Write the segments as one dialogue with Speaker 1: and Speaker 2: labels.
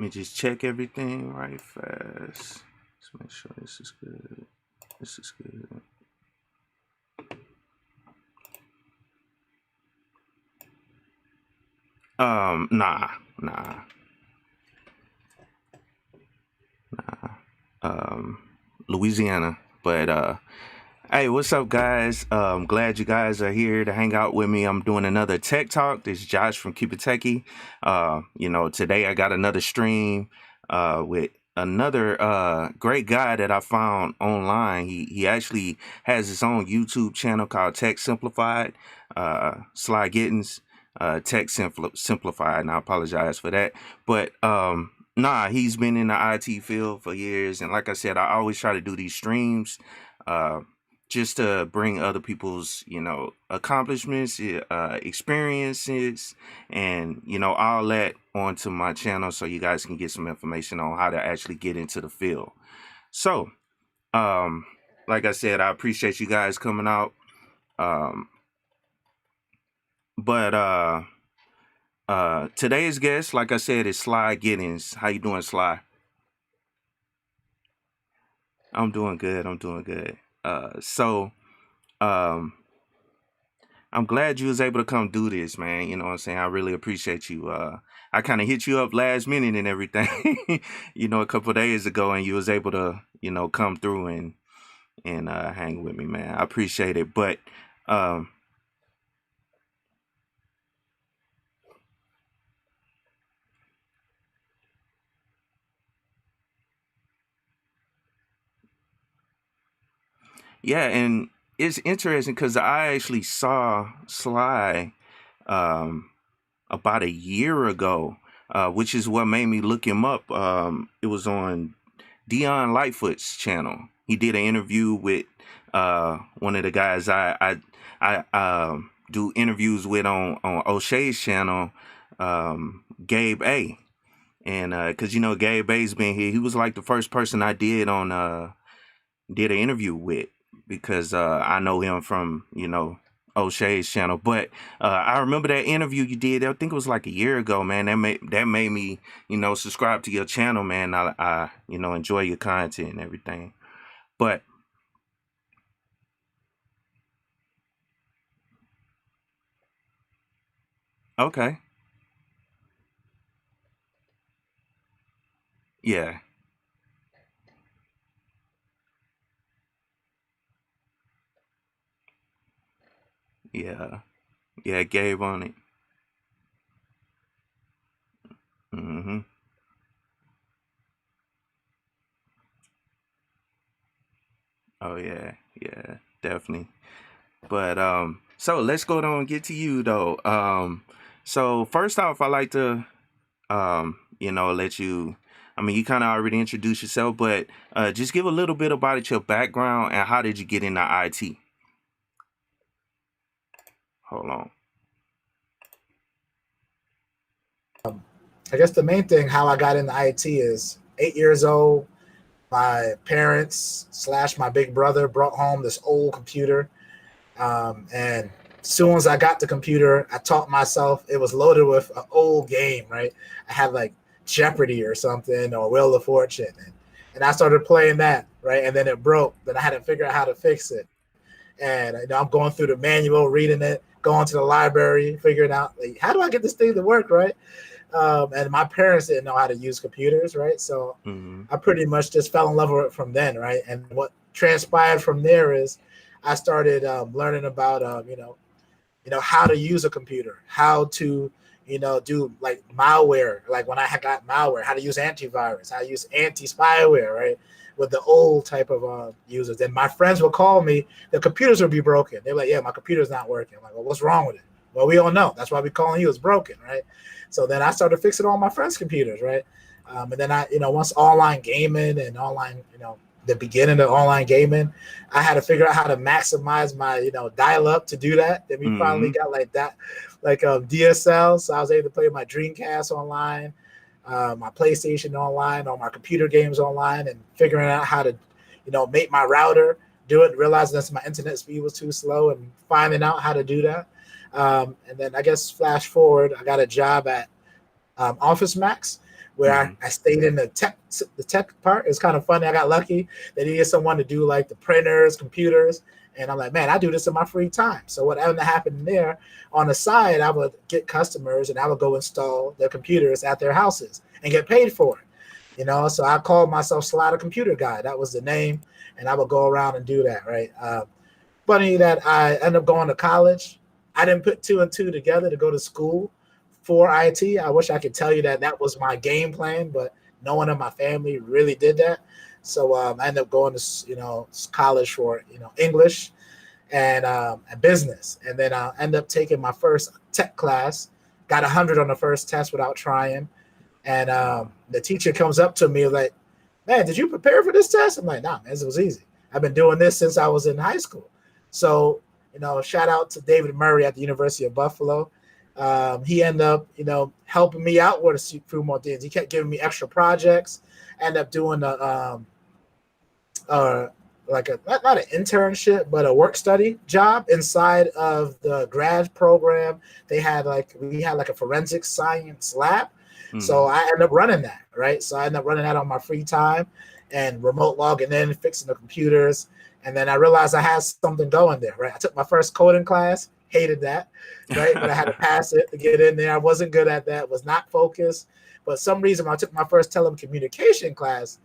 Speaker 1: me just check everything right fast. Let's make sure this is good. This is good. Nah. Louisiana. But hey, what's up, guys? Glad you guys are here to hang out with me. I'm doing another tech talk. This is Josh from KeepItTechie. Today I got another stream with another great guy that I found online. He actually has his own YouTube channel called Tech Simplified. Sly Gittens, Simplified, and I apologize for that. But he's been in the IT field for years, and like I said, I always try to do these streams just to bring other people's, accomplishments, experiences, and, all that onto my channel so you guys can get some information on how to actually get into the field. So, like I said, I appreciate you guys coming out. Today's guest, like I said, is Sly Gittens. How you doing, Sly? I'm doing good. I'm glad you was able to come do this, man. You know what I'm saying? I really appreciate you. I kind of hit you up last minute and everything, a couple of days ago, and you was able to, come through and hang with me, man. I appreciate it. But yeah, and it's interesting because I actually saw Sly about a year ago, which is what made me look him up. It was on Dion Lightfoot's channel. He did an interview with one of the guys I do interviews with on O'Shea's channel, Gabe A. And because Gabe A's been here, he was like the first person I did an interview with, because I know him from O'Shea's channel. But I remember that interview you did, I think it was like a year ago, man. That made me subscribe to your channel, man. I enjoy your content and everything. But okay, yeah, Gabe on it. Mm-hmm. Oh yeah, definitely. But so let's go on and get to you though. So first off, I like to let you. I mean, you kind of already introduced yourself, but just give a little bit about your background and how did you get into IT? Hold on.
Speaker 2: I guess the main thing how I got into IT is 8 years old. My parents / my big brother brought home this old computer. And as soon as I got the computer, I taught myself. It was loaded with an old game, right? I had like Jeopardy or something, or Wheel of Fortune. And I started playing that, right? And then it broke. Then I had to figure out how to fix it. And I'm going through the manual, reading it, going to the library, figuring out, like, how do I get this thing to work, right? And my parents didn't know how to use computers, right? So I pretty much just fell in love with it from then, right? And what transpired from there is I started learning about, how to use a computer, how to, do like malware, like when I got malware, how to use antivirus, how to use anti-spyware, right? With the old type of users. Then my friends would call me, the computers would be broken. They're like, yeah, my computer's not working. I'm like, well, what's wrong with it? Well, we all know. That's why we're calling you. It's broken, right? So then I started fixing all my friends' computers, right? And then I, once online gaming and online, the beginning of online gaming, I had to figure out how to maximize my, dial up to do that. Then we finally got like that, like DSL. So I was able to play my Dreamcast online, my PlayStation online, all my computer games online, and figuring out how to, make my router do it, realizing that my internet speed was too slow and finding out how to do that. And then I guess flash forward, I got a job at Office Max, where I stayed in the tech part. It's kind of funny. I got lucky. They needed someone to do like the printers, computers. And I'm like, man, I do this in my free time. So what ended up happening there, on the side, I would get customers and I would go install their computers at their houses and get paid for it. You know, so I called myself Sly the Computer Guy. That was the name. And I would go around and do that, right? Funny that I ended up going to college. I didn't put two and two together to go to school for IT. I wish I could tell you that that was my game plan, but no one in my family really did that. So I ended up going to college for English and business, and then I ended up taking my first tech class. Got 100 on the first test without trying, and the teacher comes up to me like, "Man, did you prepare for this test?" I'm like, "Nah, man, this was easy. I've been doing this since I was in high school." So shout out to David Murray at the University of Buffalo. He ended up helping me out with a few more things. He kept giving me extra projects. Ended up doing not an internship, but a work study job inside of the grad program. We had like a forensic science lab. So I ended up running that, right? So I ended up running that on my free time and remote logging in, fixing the computers. And then I realized I had something going there, right? I took my first coding class, hated that, right? But I had to pass it to get in there. I wasn't good at that, was not focused. But some reason when I took my first telecommunication class,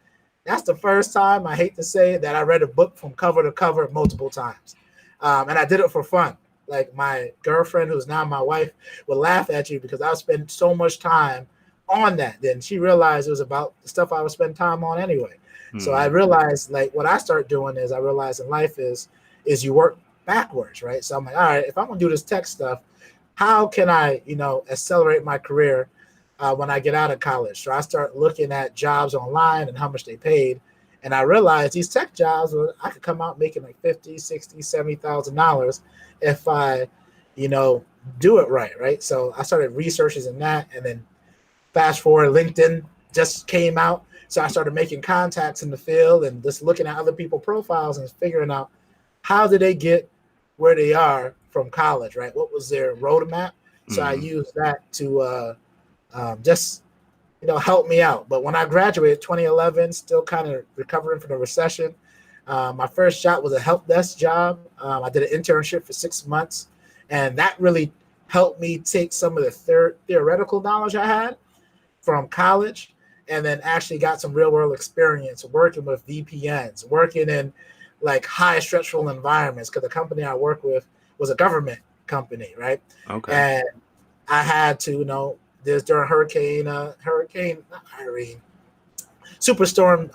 Speaker 2: that's the first time, I hate to say it, that I read a book from cover to cover multiple times. And I did it for fun. Like my girlfriend, who's now my wife, would laugh at you because I would spend so much time on that. Then she realized it was about the stuff I would spend time on anyway. So I realized, like, what I start doing is I realize in life is you work backwards, right? So I'm like, all right, if I'm gonna do this tech stuff, how can I, accelerate my career when I get out of college? So I start looking at jobs online and how much they paid. And I realized these tech jobs, I could come out making like $50,000, $60,000, $70,000 if I, do it right? So I started researching in that, and then fast forward, LinkedIn just came out. So I started making contacts in the field and just looking at other people's profiles and figuring out how did they get where they are from college, right? What was their roadmap? So I used that to just help me out. But when I graduated 2011, still kind of recovering from the recession, my first job was a help desk job. I did an internship for 6 months, and that really helped me take some of the theoretical knowledge I had from college, and then actually got some real world experience working with VPNs, working in like high stressful environments, because the company I work with was a government company, right?
Speaker 1: Okay.
Speaker 2: And I had to, there's during superstorm,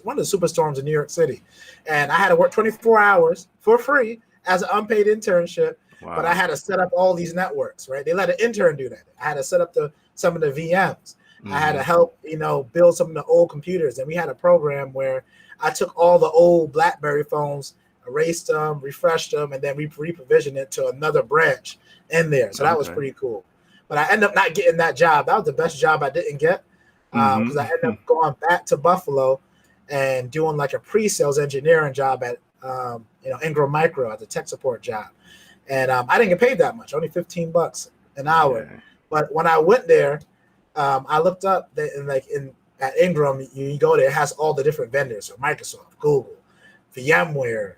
Speaker 2: one of the superstorms in New York City, and I had to work 24 hours for free as an unpaid internship. Wow. But I had to set up all these networks, right? They let an intern do that. I had to set up some of the VMs. I had to help, build some of the old computers. And we had a program where I took all the old BlackBerry phones, erased them, refreshed them, and then we reprovisioned it to another branch in there. So that was pretty cool. But I ended up not getting that job. That was the best job I didn't get, because I ended up going back to Buffalo and doing like a pre-sales engineering job at Ingram Micro as a tech support job. And I didn't get paid that much, only $15 an hour. Okay. But when I went there, I looked up at Ingram, you go there, it has all the different vendors, so Microsoft, Google, VMware,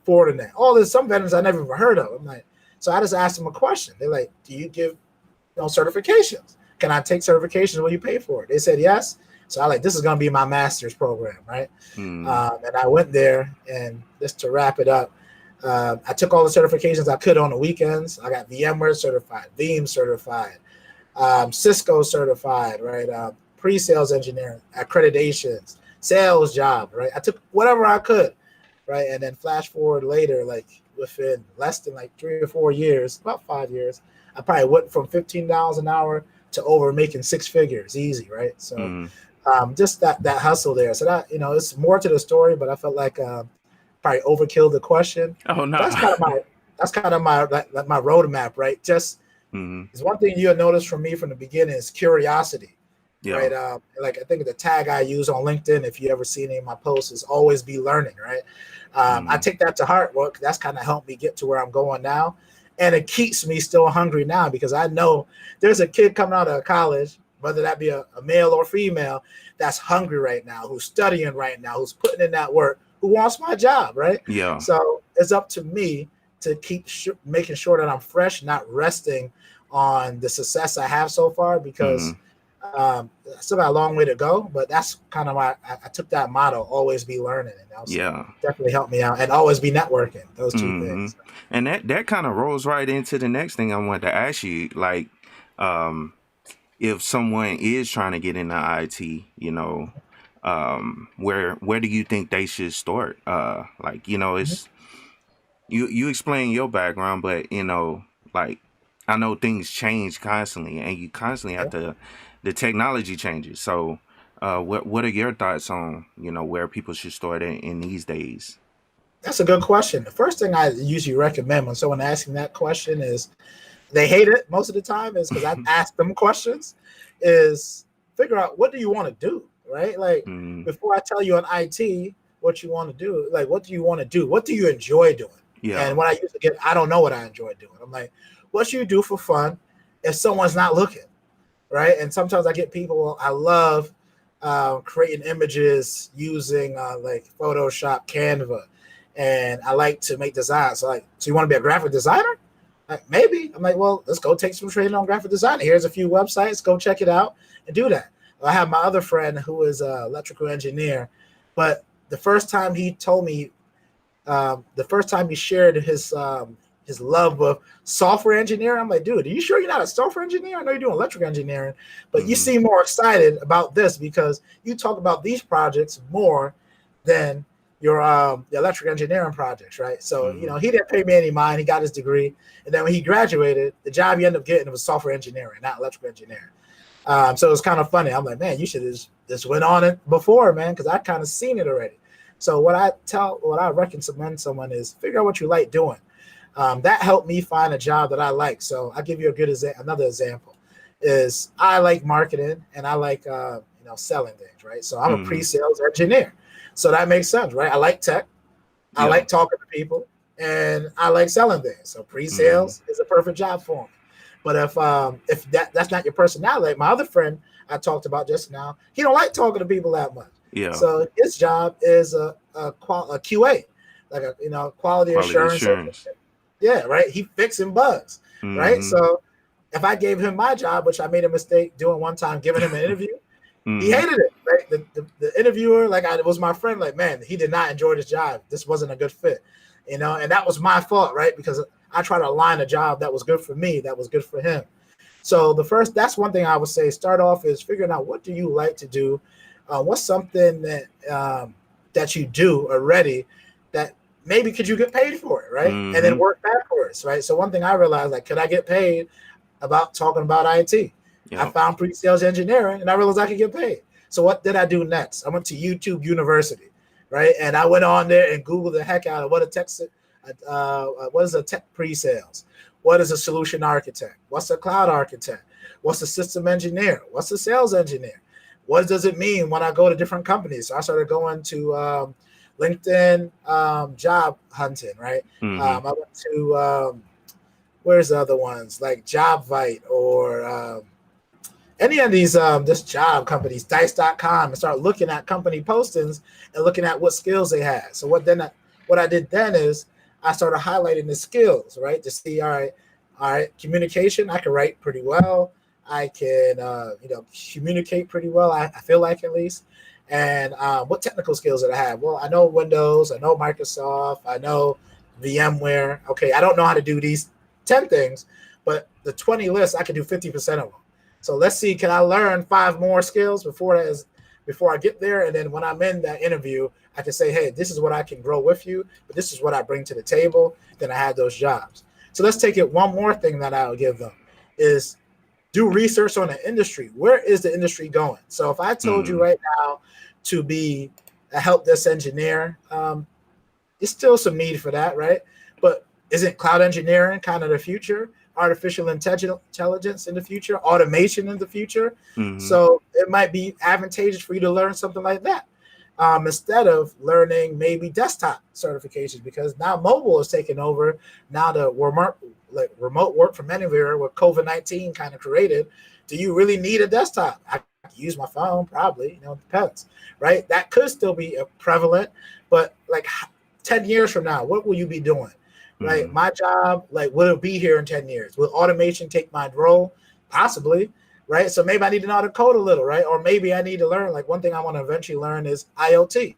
Speaker 2: Fortinet, all this, some vendors I never even heard of. I'm like, so I just asked them a question. They're like, do you give certifications? Can I take certifications when you pay for it? They said yes. So I like, this is going to be my master's program, right? And I went there, and just to wrap it up, I took all the certifications I could on the weekends. I got VMware certified, Veeam certified, Cisco certified, right? Pre-sales engineering, accreditations, sales job, right? I took whatever I could, right? And then flash forward later, like within less than like 3 or 4 years, about 5 years, I probably went from $15 an hour to over making 6 figures, easy, right? So just that hustle there. So that, it's more to the story, but I felt like probably overkill the question.
Speaker 1: Oh no,
Speaker 2: that's kind of my roadmap, right? Just it's one thing you'll notice from me from the beginning is curiosity, right? Like I think the tag I use on LinkedIn, if you ever see any of my posts, is always be learning, right? I take that to heart. Well, that's kind of helped me get to where I'm going now, and it keeps me still hungry now because I know there's a kid coming out of college, whether that be a male or female that's hungry right now, who's studying right now, who's putting in that work, who wants my job, right?
Speaker 1: Yeah.
Speaker 2: So it's up to me to keep making sure that I'm fresh, not resting on the success I have so far, because I still got a long way to go. But that's kind of why I took that motto: always be learning, and that definitely helped me out, and always be networking. Those two things.
Speaker 1: And that kind of rolls right into the next thing I wanted to ask you, like, if someone is trying to get into IT, you know, where do you think they should start? Like, you know, it's you explain your background, but you know, like, I know things change constantly, and you constantly have to, the technology changes. So, what are your thoughts on, you know, where people should start in these days?
Speaker 2: That's a good question. The first thing I usually recommend when someone asking that question is, they hate it most of the time, is because I ask them questions, is figure out, what do you want to do, right? Like, before I tell you on IT what you want to do, like, what do you want to do? What do you enjoy doing?
Speaker 1: Yeah.
Speaker 2: And when I used to get, I don't know what I enjoy doing. I'm like, what should you do for fun if someone's not looking, right? And sometimes I get people, I love creating images using like Photoshop, Canva, and I like to make designs. So, like, so you want to be a graphic designer? Like, maybe. I'm like, well, let's go take some training on graphic design. Here's a few websites. Go check it out and do that. I have my other friend who is an electrical engineer, but the first time he told me, the first time he shared his love of software engineering, I'm like, dude, are you sure you're not a software engineer? I know you're doing electrical engineering, but you seem more excited about this because you talk about these projects more than your the electrical engineering projects, right? So, you know, he didn't pay me any mind. He got his degree. And then when he graduated, the job he ended up getting was software engineering, not electrical engineering. So it was kind of funny. I'm like, man, you should have just went on it before, man, because I kind of seen it already. So what I recommend someone is figure out what you like doing. That helped me find a job that I like. So I'll give you a good another example is I like marketing and I like you know, selling things, right? So I'm a pre-sales engineer. So that makes sense, right? I like tech, I like talking to people, and I like selling things. So pre-sales is a perfect job for me. But if that's not your personality, like my other friend I talked about just now, he don't like talking to people that much.
Speaker 1: Yeah.
Speaker 2: So his job is a QA, like a, you know, quality assurance. Yeah, right. He fixing bugs, right? So if I gave him my job, which I made a mistake doing one time, giving him an interview, he hated it. Right? The interviewer, like, it was my friend, like, man, he did not enjoy this job. This wasn't a good fit, you know, and that was my fault, right? Because I tried to align a job that was good for me, that was good for him. So that's one thing I would say, start off is figuring out, what do you like to do? What's something that you do already that maybe could you get paid for it, right? And then work backwards, right? So one thing I realized, like, could I get paid about talking about IT? Yep. I found pre-sales engineering, and I realized I could get paid. So what did I do next? I went to YouTube University, right? And I went on there and Googled the heck out of what is a tech pre-sales? What is a solution architect? What's a cloud architect? What's a system engineer? What's a sales engineer? What does it mean when I go to different companies? So I started going to LinkedIn job hunting, right? I went to where's the other ones, like JobVite or any of these this job companies, dice.com, and start looking at company postings and looking at what skills they had. So what I did then is I started highlighting the skills, right? To see, all right, communication, I can write pretty well. I can you know, communicate pretty well, I feel like, at least. And what technical skills did I have? Well, I know Windows, I know Microsoft, I know VMware. Okay, I don't know how to do these 10 things, but the 20 list, I can do 50% of them. So let's see, can I learn 5 more skills before I get there? And then when I'm in that interview, I can say, hey, this is what I can grow with you, but this is what I bring to the table. Then I have those jobs. So let's take it one more thing that I'll give them is do research on the industry. Where is the industry going? So if I told you right now to be a help desk engineer, there's still some need for that, right? But isn't cloud engineering kind of the future? Artificial intelligence in the future, automation in the future. So it might be advantageous for you to learn something like that instead of learning maybe desktop certifications, because now mobile is taking over. Now the remote work from anywhere, what COVID-19 kind of created, do you really need a desktop? I can use my phone, probably, it depends, right? That could still be prevalent, but like 10 years from now, what will you be doing? Right? My job, like, will it be here in 10 years? Will automation take my role? Possibly, right? So maybe I need to know how to code a little, right? Or maybe I need to learn, like, one thing I want to eventually learn is IoT,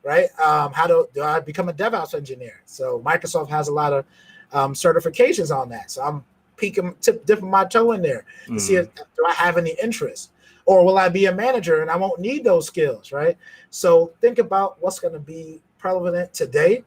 Speaker 2: right? How do I become a DevOps engineer? So Microsoft has a lot of certifications on that. So I'm dipping my toe in there to see if, do I have any interest? Or will I be a manager and I won't need those skills, right? So think about what's going to be prevalent today,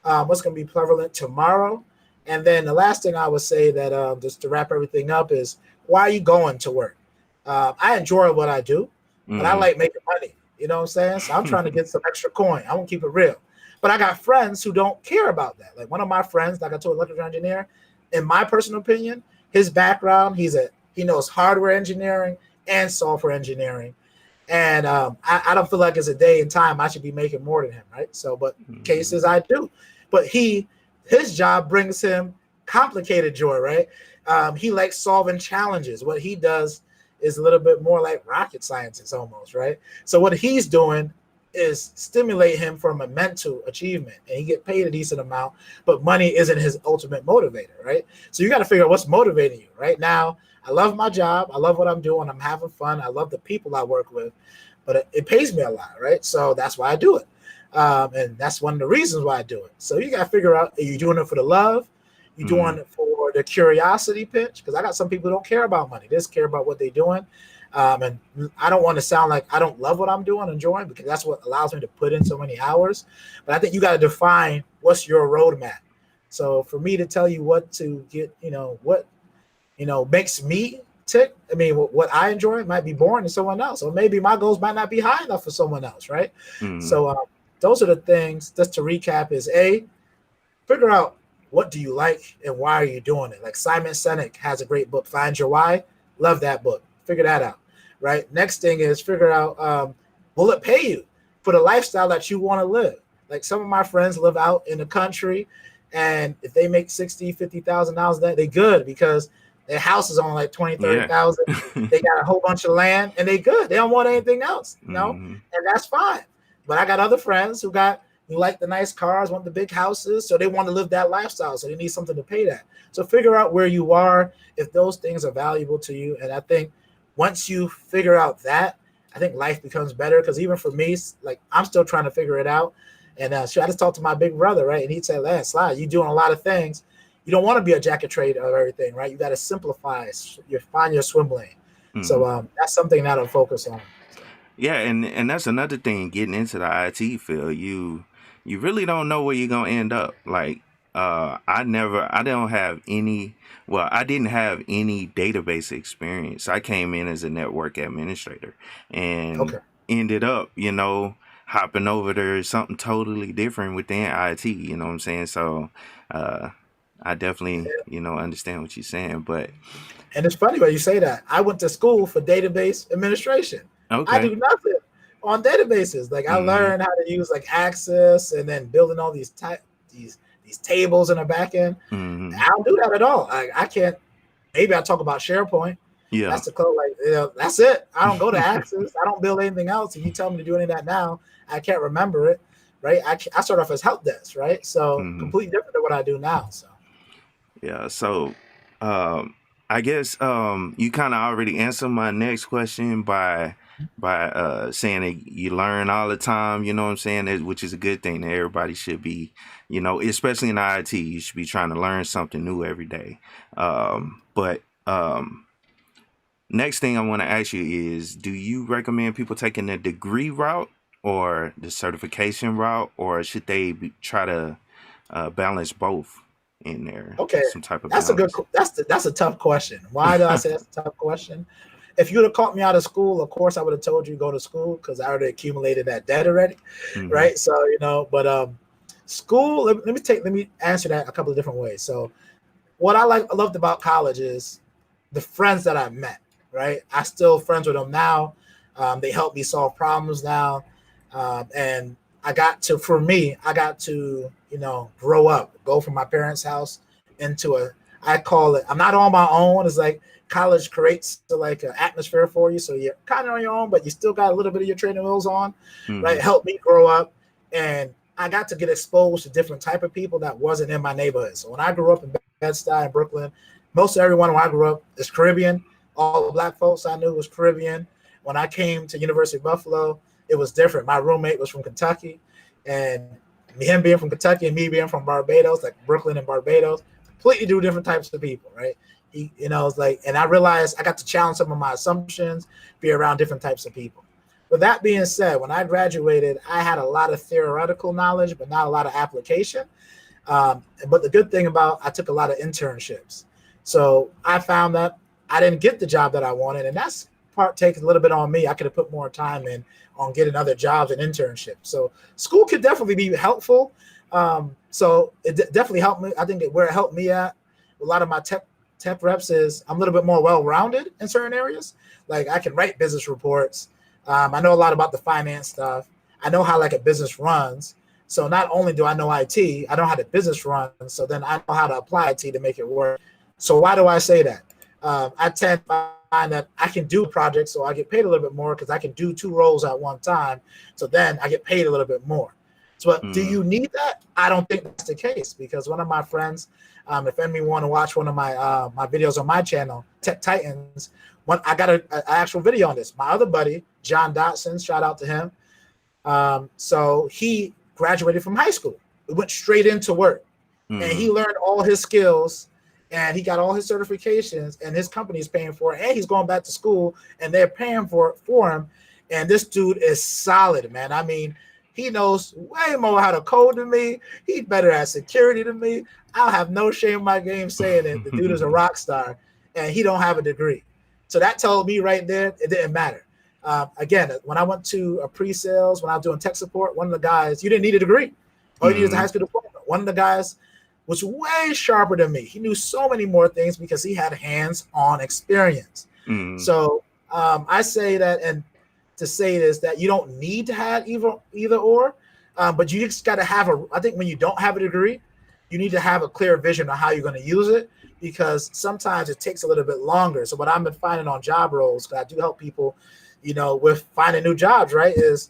Speaker 2: what's going to be prevalent tomorrow. And then the last thing I would say that just to wrap everything up is, why are you going to work? I enjoy what I do, but I like making money. You know what I'm saying? So I'm trying to get some extra coin. I won't keep it real. But I got friends who don't care about that. Like one of my friends, like I told, electrical engineer, in my personal opinion, his background, he knows hardware engineering and software engineering. And I don't feel like it's a day in time I should be making more than him, right? So, but cases I do. But his job brings him complicated joy, right? He likes solving challenges. What he does is a little bit more like rocket science, almost, right? So what he's doing is stimulate him from a mental achievement, and he get paid a decent amount, but money isn't his ultimate motivator, right? So you got to figure out what's motivating you. Right now, I love my job. I love what I'm doing. I'm having fun. I love the people I work with, but it pays me a lot, right? So that's why I do it. And that's one of the reasons why I do it. So you got to figure out, are you doing it for the love? You doing it for the curiosity pinch? Because I got some people who don't care about money. They just care about what they're doing. And I don't want to sound like I don't love what I'm doing, enjoying, because that's what allows me to put in so many hours. But I think you got to define what's your roadmap. So for me to tell you what to get, what makes me tick. I mean, what I enjoy might be boring to someone else, or maybe my goals might not be high enough for someone else, right? So those are the things. Just to recap: is figure out what do you like and why are you doing it. Like Simon Sinek has a great book, Find Your Why. Love that book. Figure that out, right? Next thing is figure out will it pay you for the lifestyle that you want to live. Like some of my friends live out in the country, and if they make $60,000, $50,000 that, they good because their house is on like 20, 30,000. They got a whole bunch of land and they good. They don't want anything else, and that's fine. But I got other friends who like the nice cars, want the big houses, so they want to live that lifestyle. So they need something to pay that. So figure out where you are, if those things are valuable to you. And I think once you figure out that, I think life becomes better. Because even for me, like I'm still trying to figure it out. And so I just talked to my big brother, right? And he'd say, Sly, you're doing a lot of things. You don't want to be a jack of trade of everything, right? You got to simplify. You find your swim lane. So that's something that I'll focus on.
Speaker 1: Yeah, and that's another thing, getting into the IT field. You really don't know where you're gonna end up. Like I didn't have any database experience. I came in as a network administrator and ended up, hopping over to something totally different within IT, you know what I'm saying? So I definitely, understand what you're saying.
Speaker 2: And it's funny when you say that. I went to school for database administration. I do nothing on databases. Like I learned how to use like Access and then building all these tables in the back end. I don't do that at all. I can't. Maybe I talk about SharePoint. Yeah, that's the code. Like that's it. I don't go to Access. I don't build anything else. If you tell me to do any of that now, I can't remember it. Right? I start off as help desk. Right? So completely different than what I do now. So
Speaker 1: yeah. So I guess you kind of already answered my next question by saying that you learn all the time, you know what I'm saying, which is a good thing. That everybody should be, especially in IT, you should be trying to learn something new every day. But next thing I want to ask you is, do you recommend people taking the degree route or the certification route, or should they try to balance both in there?
Speaker 2: Okay,
Speaker 1: some type of
Speaker 2: that's
Speaker 1: balance?
Speaker 2: that's a tough question. Why do I say that's a tough question? If you would have caught me out of school, of course I would have told you go to school because I already accumulated that debt already, right? So but school. Let me answer that a couple of different ways. So what I loved about college is the friends that I met. Right, I still friends with them now. They help me solve problems now, and I got to grow up, go from my parents' house into I call it, I'm not on my own. It's like college creates like an atmosphere for you. So you're kind of on your own, but you still got a little bit of your training wheels on, right? It helped me grow up. And I got to get exposed to different type of people that wasn't in my neighborhood. So when I grew up in Bed-Stuy in Brooklyn, most of everyone where I grew up is Caribbean. All the black folks I knew was Caribbean. When I came to University of Buffalo, it was different. My roommate was from Kentucky, and him being from Kentucky and me being from Barbados, like Brooklyn and Barbados, completely two different types of people, right? It's like, and I realized I got to challenge some of my assumptions, be around different types of people. But that being said, when I graduated, I had a lot of theoretical knowledge, but not a lot of application. But the good thing about, I took a lot of internships. So I found that I didn't get the job that I wanted, and that's part takes a little bit on me. I could have put more time in on getting other jobs and internships. So school could definitely be helpful. So it definitely helped me. I think where it helped me at, a lot of my tech reps is I'm a little bit more well-rounded in certain areas. Like I can write business reports. I know a lot about the finance stuff. I know how like a business runs. So not only do I know IT, I know how the business runs. So then I know how to apply IT to make it work. So why do I say that? I tend to find that I can do projects, so I get paid a little bit more because I can do two roles at one time. So then I get paid a little bit more. So do you need that? I don't think that's the case, because one of my friends, if anyone want to watch one of my my videos on my channel, Tech Titans, I got an actual video on this. My other buddy, John Dotson, shout out to him. So he graduated from high school. He went straight into work, and he learned all his skills, and he got all his certifications, and his company is paying for it, and he's going back to school, and they're paying for him. And this dude is solid, man. I mean, he knows way more how to code than me. He's better at security than me. I'll have no shame in my game saying it. The dude is a rock star, and he don't have a degree. So that told me right there it didn't matter. Again, when I went to a pre-sales, when I was doing tech support, one of the guys, you didn't need a degree. All you needed is a high school diploma. One of the guys was way sharper than me. He knew so many more things because he had hands-on experience. So I say that, and to say this, that you don't need to have either or, but you just got to have I think when you don't have a degree, you need to have a clear vision of how you're going to use it, because sometimes it takes a little bit longer. So what I've been finding on job roles, because I do help people, with finding new jobs, right, is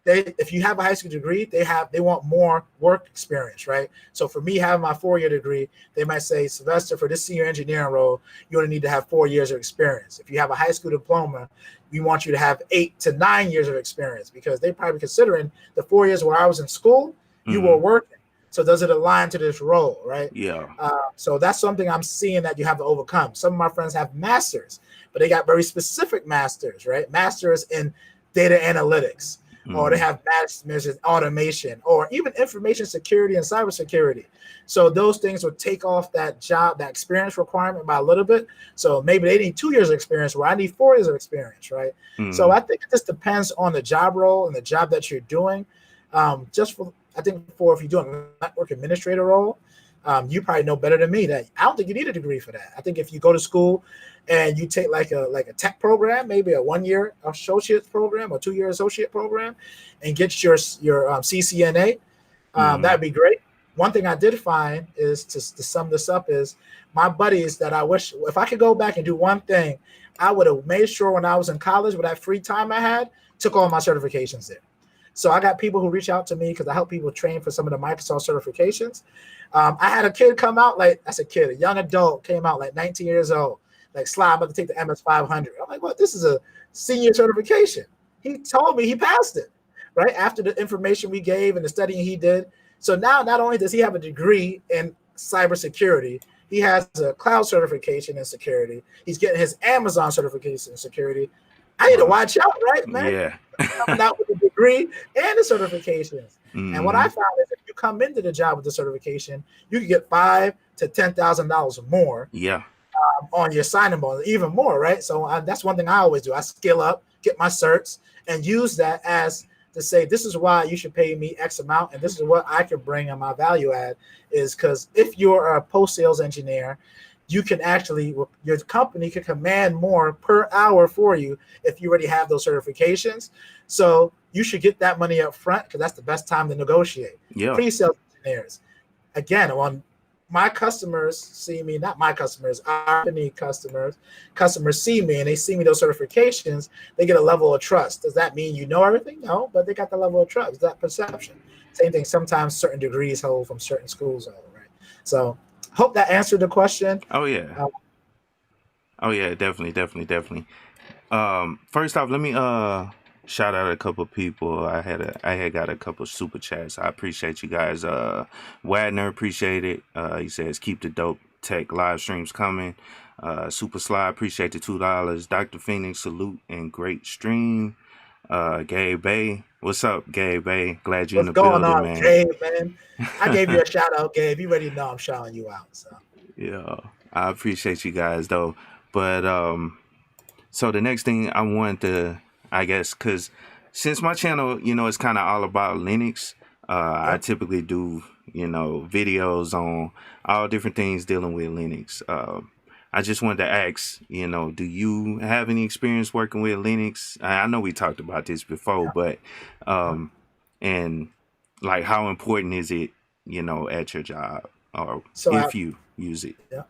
Speaker 2: if you have a high school degree, they want more work experience, right? So for me having my 4-year degree, they might say, Sylvester, for this senior engineering role, you only need to have 4 years of experience. If you have a high school diploma, we want you to have 8 to 9 years of experience, because they probably considering the 4 years where I was in school, you were working. So does it align to this role, right?
Speaker 1: Yeah.
Speaker 2: So that's something I'm seeing that you have to overcome. Some of my friends have masters, but they got very specific masters, right? Masters in data analytics, or they have masters in automation, or even information security and cybersecurity. So those things would take off that job, that experience requirement by a little bit. So maybe they need 2 years of experience where I need 4 years of experience, right? So I think it just depends on the job role and the job that you're doing. I think if you're doing a network administrator role, you probably know better than me that I don't think you need a degree for that. I think if you go to school and you take like a tech program, maybe a 1-year associate program or 2-year associate program, and get your CCNA, that'd be great. One thing I did find is, to sum this up, is my buddies that I wish, if I could go back and do one thing, I would have made sure when I was in college, with that free time I had, took all my certifications there. So I got people who reach out to me because I help people train for some of the Microsoft certifications. I had a kid come out, a young adult came out, 19 years old, like, Sly, I'm about to take the MS-500. I'm like, what? This is a senior certification. He told me he passed it, right, after the information we gave and the studying he did. So now not only does he have a degree in cybersecurity, he has a cloud certification in security. He's getting his Amazon certification in security. I need to watch out, right, man?
Speaker 1: Yeah.
Speaker 2: Coming out with a degree and the certifications. And what I found is, if you come into the job with the certification, you can get $5,000 to $10,000 more.
Speaker 1: Yeah.
Speaker 2: On your signing bonus, even more, right? So that's one thing I always do. I skill up, get my certs, and use that as to say, this is why you should pay me X amount, and this is what I can bring on my value add. Is because if you're a post-sales engineer, you can actually, your company can command more per hour for you if you already have those certifications. So you should get that money up front, because that's the best time to negotiate.
Speaker 1: Yeah.
Speaker 2: Pre-sales engineers, again, on my customers see me, not my customers, our company customers see me and they see me those certifications, they get a level of trust. Does that mean you know everything? No, but they got the level of trust, that perception. Same thing, sometimes certain degrees hold from certain schools hold, right? So hope that answered the question.
Speaker 1: Oh yeah. Oh yeah, definitely. First off, let me shout out a couple people. I had got a couple super chats. I appreciate you guys. Wadner, appreciate it. He says keep the dope tech live streams coming. Super Sly, appreciate the $2. Dr. Phoenix, salute and great stream. Gabe Bay, what's up, Gabe Bay? Glad you're in
Speaker 2: What's
Speaker 1: the
Speaker 2: going
Speaker 1: building,
Speaker 2: on,
Speaker 1: man.
Speaker 2: Gabe, man? I gave you a shout out, Gabe. You already know I'm shouting you out. So
Speaker 1: Yeah, I appreciate you guys though. But so the next thing I wanted to, I guess, because since my channel, it's kind of all about Linux, I
Speaker 2: yep.
Speaker 1: typically do, videos on all different things dealing with Linux. I just wanted to ask, do you have any experience working with Linux? I know we talked about this before, but, and like how important is it, at your job or
Speaker 2: So
Speaker 1: if you use it?
Speaker 2: yeah.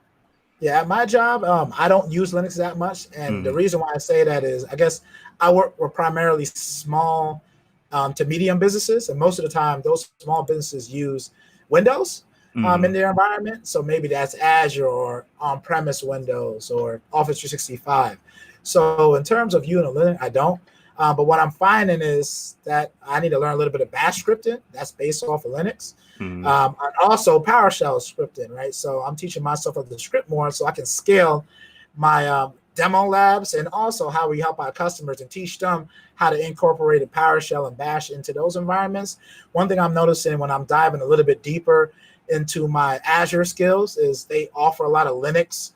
Speaker 2: Yeah, at my job, I don't use Linux that much, and the
Speaker 1: Mm-hmm.
Speaker 2: reason why I say that is, I guess I work with primarily small to medium businesses, and most of the time, those small businesses use Windows in
Speaker 1: Mm-hmm.
Speaker 2: their environment. So maybe that's Azure or on-premise Windows or Office 365. So in terms of using Linux, I don't. But what I'm finding is that I need to learn a little bit of Bash scripting. That's based off of Linux.
Speaker 1: Mm-hmm.
Speaker 2: And also PowerShell scripting, right? So I'm teaching myself how to script more so I can scale my demo labs and also how we help our customers and teach them how to incorporate a PowerShell and Bash into those environments. One thing I'm noticing when I'm diving a little bit deeper into my Azure skills is they offer a lot of Linux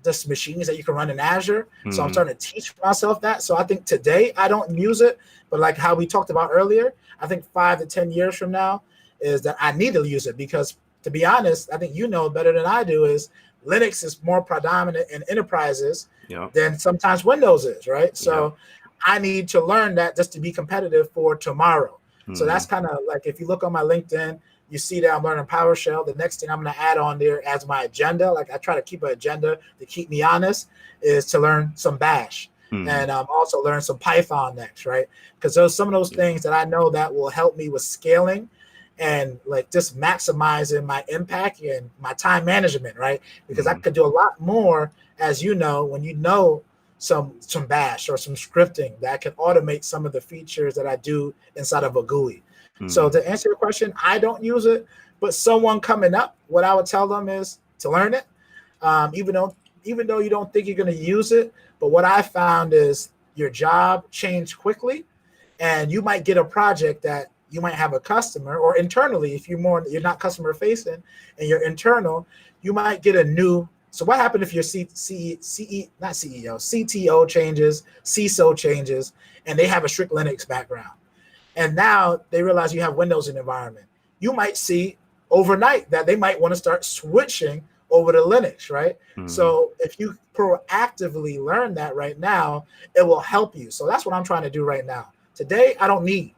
Speaker 2: just machines that you can run in Azure. So I'm
Speaker 1: Mm-hmm.
Speaker 2: starting to teach myself that. So I think today I don't use it, but like how we talked about earlier, I think 5 to 10 years from now is that I need to use it because, to be honest, I think you know better than I do is Linux is more predominant in enterprises
Speaker 1: Yeah.
Speaker 2: than sometimes Windows is, right?
Speaker 1: Yeah.
Speaker 2: So I need to learn that just to be competitive for tomorrow. So
Speaker 1: Mm-hmm.
Speaker 2: that's kind of like if you look on my LinkedIn, you see that I'm learning PowerShell. The next thing I'm going to add on there as my agenda, like I try to keep an agenda to keep me honest, is to learn some Bash
Speaker 1: Mm-hmm.
Speaker 2: and also learn some Python next, right? Because those some of those
Speaker 1: Yeah.
Speaker 2: things that I know that will help me with scaling and like just maximizing my impact and my time management, right? Because I
Speaker 1: Mm-hmm.
Speaker 2: could do a lot more, as you know, when you know some Bash or some scripting that can automate some of the features that I do inside of a GUI. So
Speaker 1: Mm-hmm.
Speaker 2: to answer your question, I don't use it, but someone coming up, what I would tell them is to learn it, even though you don't think you're going to use it. But what I found is your job changed quickly, and you might get a project that you might have a customer, or internally, if you're not customer facing and you're internal, you might get a new. So what happened if your not CEO, CTO changes, CISO changes, and they have a strict Linux background? And now they realize you have Windows in the environment. You might see overnight that they might want to start switching over to Linux, right?
Speaker 1: Mm-hmm.
Speaker 2: So if you proactively learn that right now, it will help you. So that's what I'm trying to do right now. Today, I don't need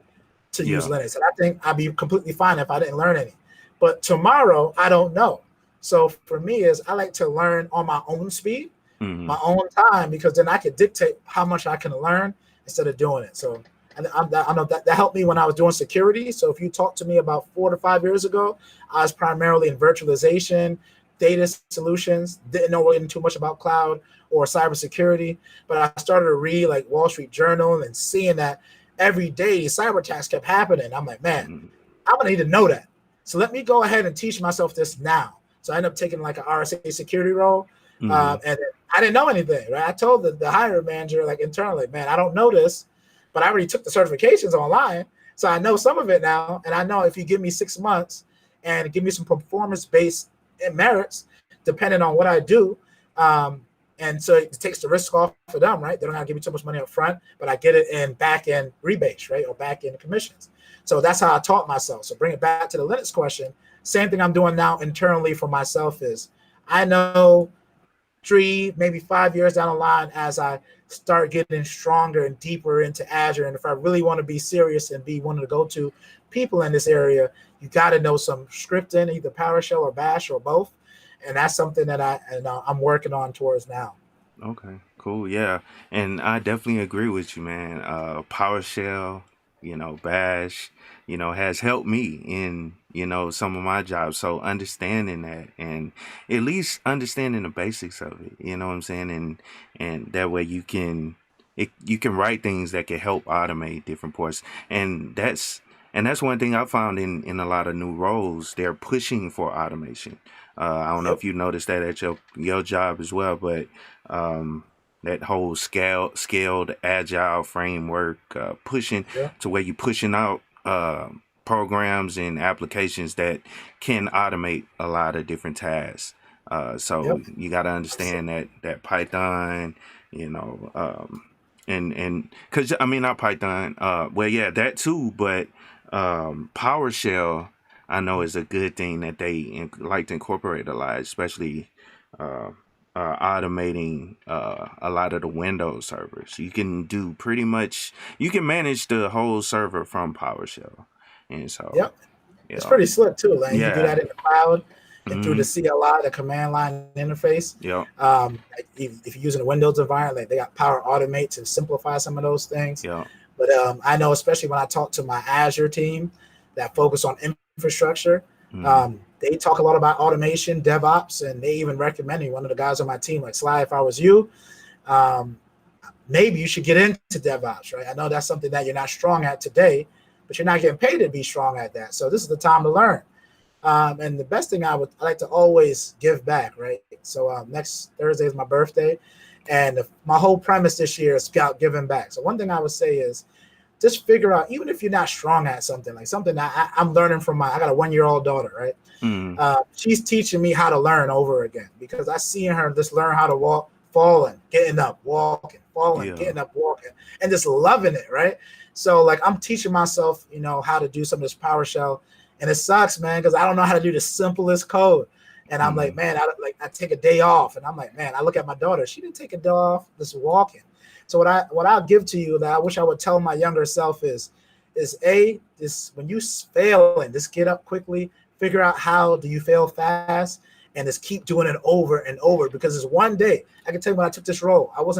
Speaker 2: to use
Speaker 1: Yeah.
Speaker 2: Linux, and I think I'd be completely fine if I didn't learn any. But tomorrow, I don't know. So for me, is I like to learn on my own speed,
Speaker 1: Mm-hmm.
Speaker 2: my own time, because then I can dictate how much I can learn instead of doing it. So and I know that helped me when I was doing security. So if you talked to me about 4 to 5 years ago, I was primarily in virtualization, data solutions, didn't know really too much about cloud or cybersecurity. But I started to read like Wall Street Journal and seeing that every day cyber attacks kept happening. I'm like, man,
Speaker 1: Mm-hmm.
Speaker 2: I'm gonna need to know that. So let me go ahead and teach myself this now. So I ended up taking like an RSA security role,
Speaker 1: Mm-hmm.
Speaker 2: and I didn't know anything. Right? I told the hiring manager like internally, man, I don't know this, but I already took the certifications online, so I know some of it now. And I know if you give me 6 months and give me some performance-based merits, depending on what I do, and so it takes the risk off for them, right? They don't have to give me too much money up front, but I get it in back-end rebates, right, or back-end commissions. So that's how I taught myself. So bring it back to the Linux question. Same thing I'm doing now internally for myself is I know 3, maybe 5 years down the line as I start getting stronger and deeper into Azure. And if I really want to be serious and be one of the go-to people in this area, you got to know some scripting, either PowerShell or Bash or both. And that's something that I'm working on towards now.
Speaker 1: Okay, cool. Yeah. And I definitely agree with you, man. PowerShell, Bash, has helped me in, some of my jobs. So understanding that and at least understanding the basics of it, you know what I'm saying? And that way you can write things that can help automate different parts. And that's one thing I found in a lot of new roles. They're pushing for automation. I don't know
Speaker 2: Yep.
Speaker 1: if you noticed that at your job as well, but um, that whole scaled agile framework, pushing
Speaker 2: Yeah.
Speaker 1: to where you're pushing out programs and applications that can automate a lot of different tasks. So
Speaker 2: Yep.
Speaker 1: you got to understand that Python, you know, and because I mean not Python, well yeah that too, but PowerShell I know is a good thing that they like to incorporate a lot, especially uh, automating a lot of the Windows servers. You can do pretty much, you can manage the whole server from PowerShell. And so,
Speaker 2: Yep. It's
Speaker 1: yeah,
Speaker 2: pretty slick too. Like you can do
Speaker 1: yeah,
Speaker 2: that in the cloud and through
Speaker 1: mm-hmm,
Speaker 2: the CLI, the command line interface.
Speaker 1: yep,
Speaker 2: Like if you're using a Windows environment, like they got Power Automate to simplify some of those things.
Speaker 1: yep,
Speaker 2: But I know, especially when I talk to my Azure team that focus on infrastructure,
Speaker 1: mm,
Speaker 2: they talk a lot about automation, DevOps, and they even recommended one of the guys on my team, like Sly, if I was you, um, maybe you should get into DevOps, right? I know that's something that you're not strong at today, but you're not getting paid to be strong at that. So this is the time to learn. And the best thing I like to always give back, right? So next Thursday is my birthday, and my whole premise this year is about giving back. So one thing I would say is just figure out, even if you're not strong at something, like something that I'm learning from I got a 1-year-old daughter, right?
Speaker 1: mm,
Speaker 2: She's teaching me how to learn over again because I see her just learn how to walk, falling, getting up, walking, falling,
Speaker 1: yeah,
Speaker 2: getting up, walking, and just loving it, right? So like I'm teaching myself, how to do some of this PowerShell, and it sucks, man, because I don't know how to do the simplest code. And I'm like,
Speaker 1: mm,
Speaker 2: man, I take a day off, and I'm like, man, I look at my daughter, she didn't take a day off, just walking. So what I'll give to you that I wish I would tell my younger self is this when you fail and just get up quickly, figure out how do you fail fast, and just keep doing it over and over because it's one day. I can tell you when I took this role, I was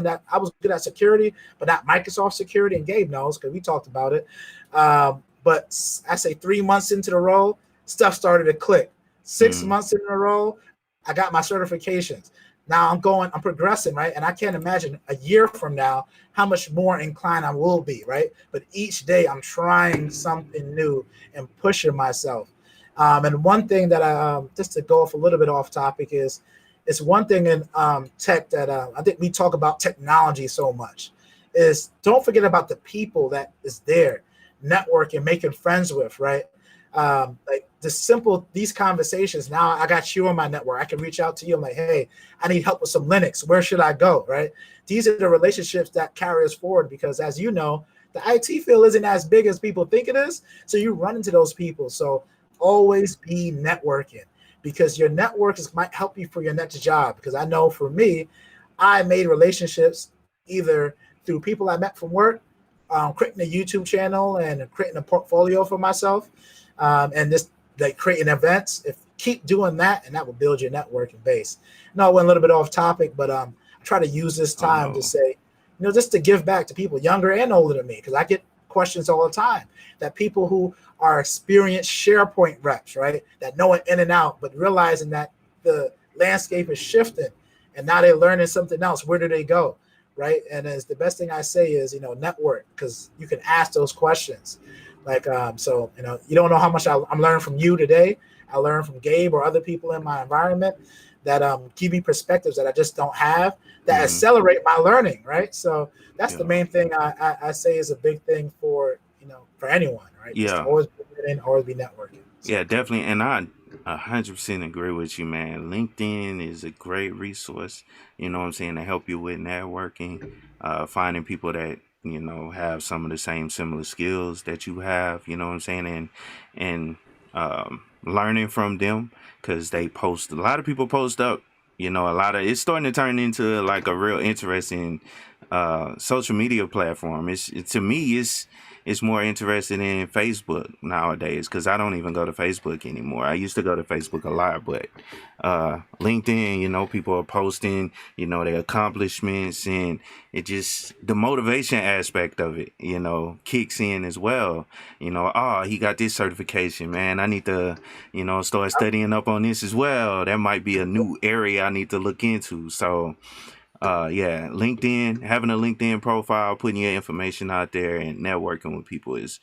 Speaker 2: good at security, but not Microsoft security, and Gabe knows because we talked about it. But I say 3 months into the role, stuff started to click. 6
Speaker 1: mm,
Speaker 2: months in a row, I got my certifications. Now I'm progressing, right? And I can't imagine a year from now how much more inclined I will be, right? But each day I'm trying something new and pushing myself. And one thing that just to go off a little bit off topic is, it's one thing in tech that I think we talk about technology so much is don't forget about the people that is there, networking, making friends with, right? Like these conversations. Now I got you on my network. I can reach out to you. I'm like, hey, I need help with some Linux. Where should I go? Right? These are the relationships that carry us forward because, as you know, the IT field isn't as big as people think it is. So you run into those people. So always be networking because your might help you for your next job. Because I know for me, I made relationships either through people I met from work, creating a YouTube channel and creating a portfolio for myself, and just like creating events. If keep doing that, and that will build your networking base. No, I went a little bit off topic, but I try to use this
Speaker 1: oh
Speaker 2: time to
Speaker 1: no,
Speaker 2: say, just to give back to people younger and older than me, because I get questions all the time that people who are experienced SharePoint reps, right, that know it in and out, but realizing that the landscape is shifting and now they're learning something else. Where do they go? Right. And as the best thing I say is, network, because you can ask those questions. Like, so, you don't know how much I'm learning from you today. I learned from Gabe or other people in my environment that give me perspectives that I just don't have that
Speaker 1: mm,
Speaker 2: accelerate my learning. Right. So that's the
Speaker 1: yeah,
Speaker 2: main thing I say is a big thing for, for anyone. Right. Just to
Speaker 1: yeah.
Speaker 2: always be learning, always be networking. So,
Speaker 1: Yeah, definitely. And I 100% agree with you, man. LinkedIn is a great resource, you know what I'm saying, to help you with networking, finding people that, have some of the same similar skills that you have, you know what I'm saying, and learning from them because a lot of people post up, it's starting to turn into like a real interesting social media platform. To me, is more interested in Facebook nowadays because I don't even go to Facebook anymore. I used to go to Facebook a lot, but LinkedIn, people are posting, their accomplishments, and it just the motivation aspect of it, kicks in as well. Oh, he got this certification, man. I need to, start studying up on this as well. That might be a new area I need to look into. So yeah, LinkedIn, having a LinkedIn profile, putting your information out there and networking with people is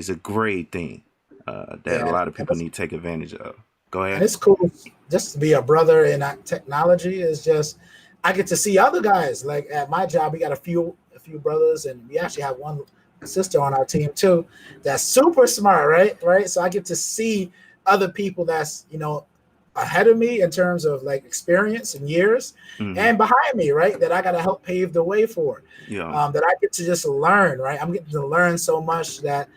Speaker 1: a great thing that a
Speaker 2: Yeah,
Speaker 1: lot of people need to take advantage of. Go
Speaker 2: and
Speaker 1: ahead.
Speaker 2: it's cool just to be a brother in that technology. Is just I get to see other guys. Like at my job, we got a few brothers, and we actually have one sister on our team too. That's super smart, right. So I get to see other people that's ahead of me in terms of like experience and years,
Speaker 1: Hmm.
Speaker 2: and behind me, right. That I got to help pave the way for.
Speaker 1: Yeah.
Speaker 2: That I get to just learn, right. I'm getting to learn so much that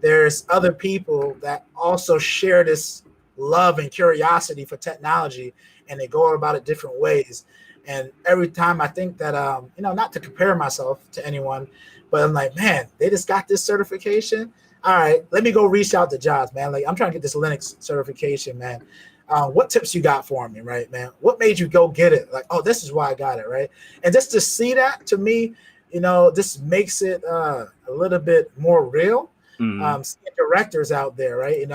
Speaker 2: there's other people that also share this love and curiosity for technology, and they go about it different ways. And every time I think that not to compare myself to anyone, but I'm like, man, they just got this certification. All right, let me go reach out to jobs, man. Like I'm trying to get this Linux certification, man. What tips you got for me, right, man? What made you go get it? Like, oh, this is why I got it, right? And just to see that to me, this makes it a little bit more real.
Speaker 1: Hmm.
Speaker 2: Seeing directors out there, right?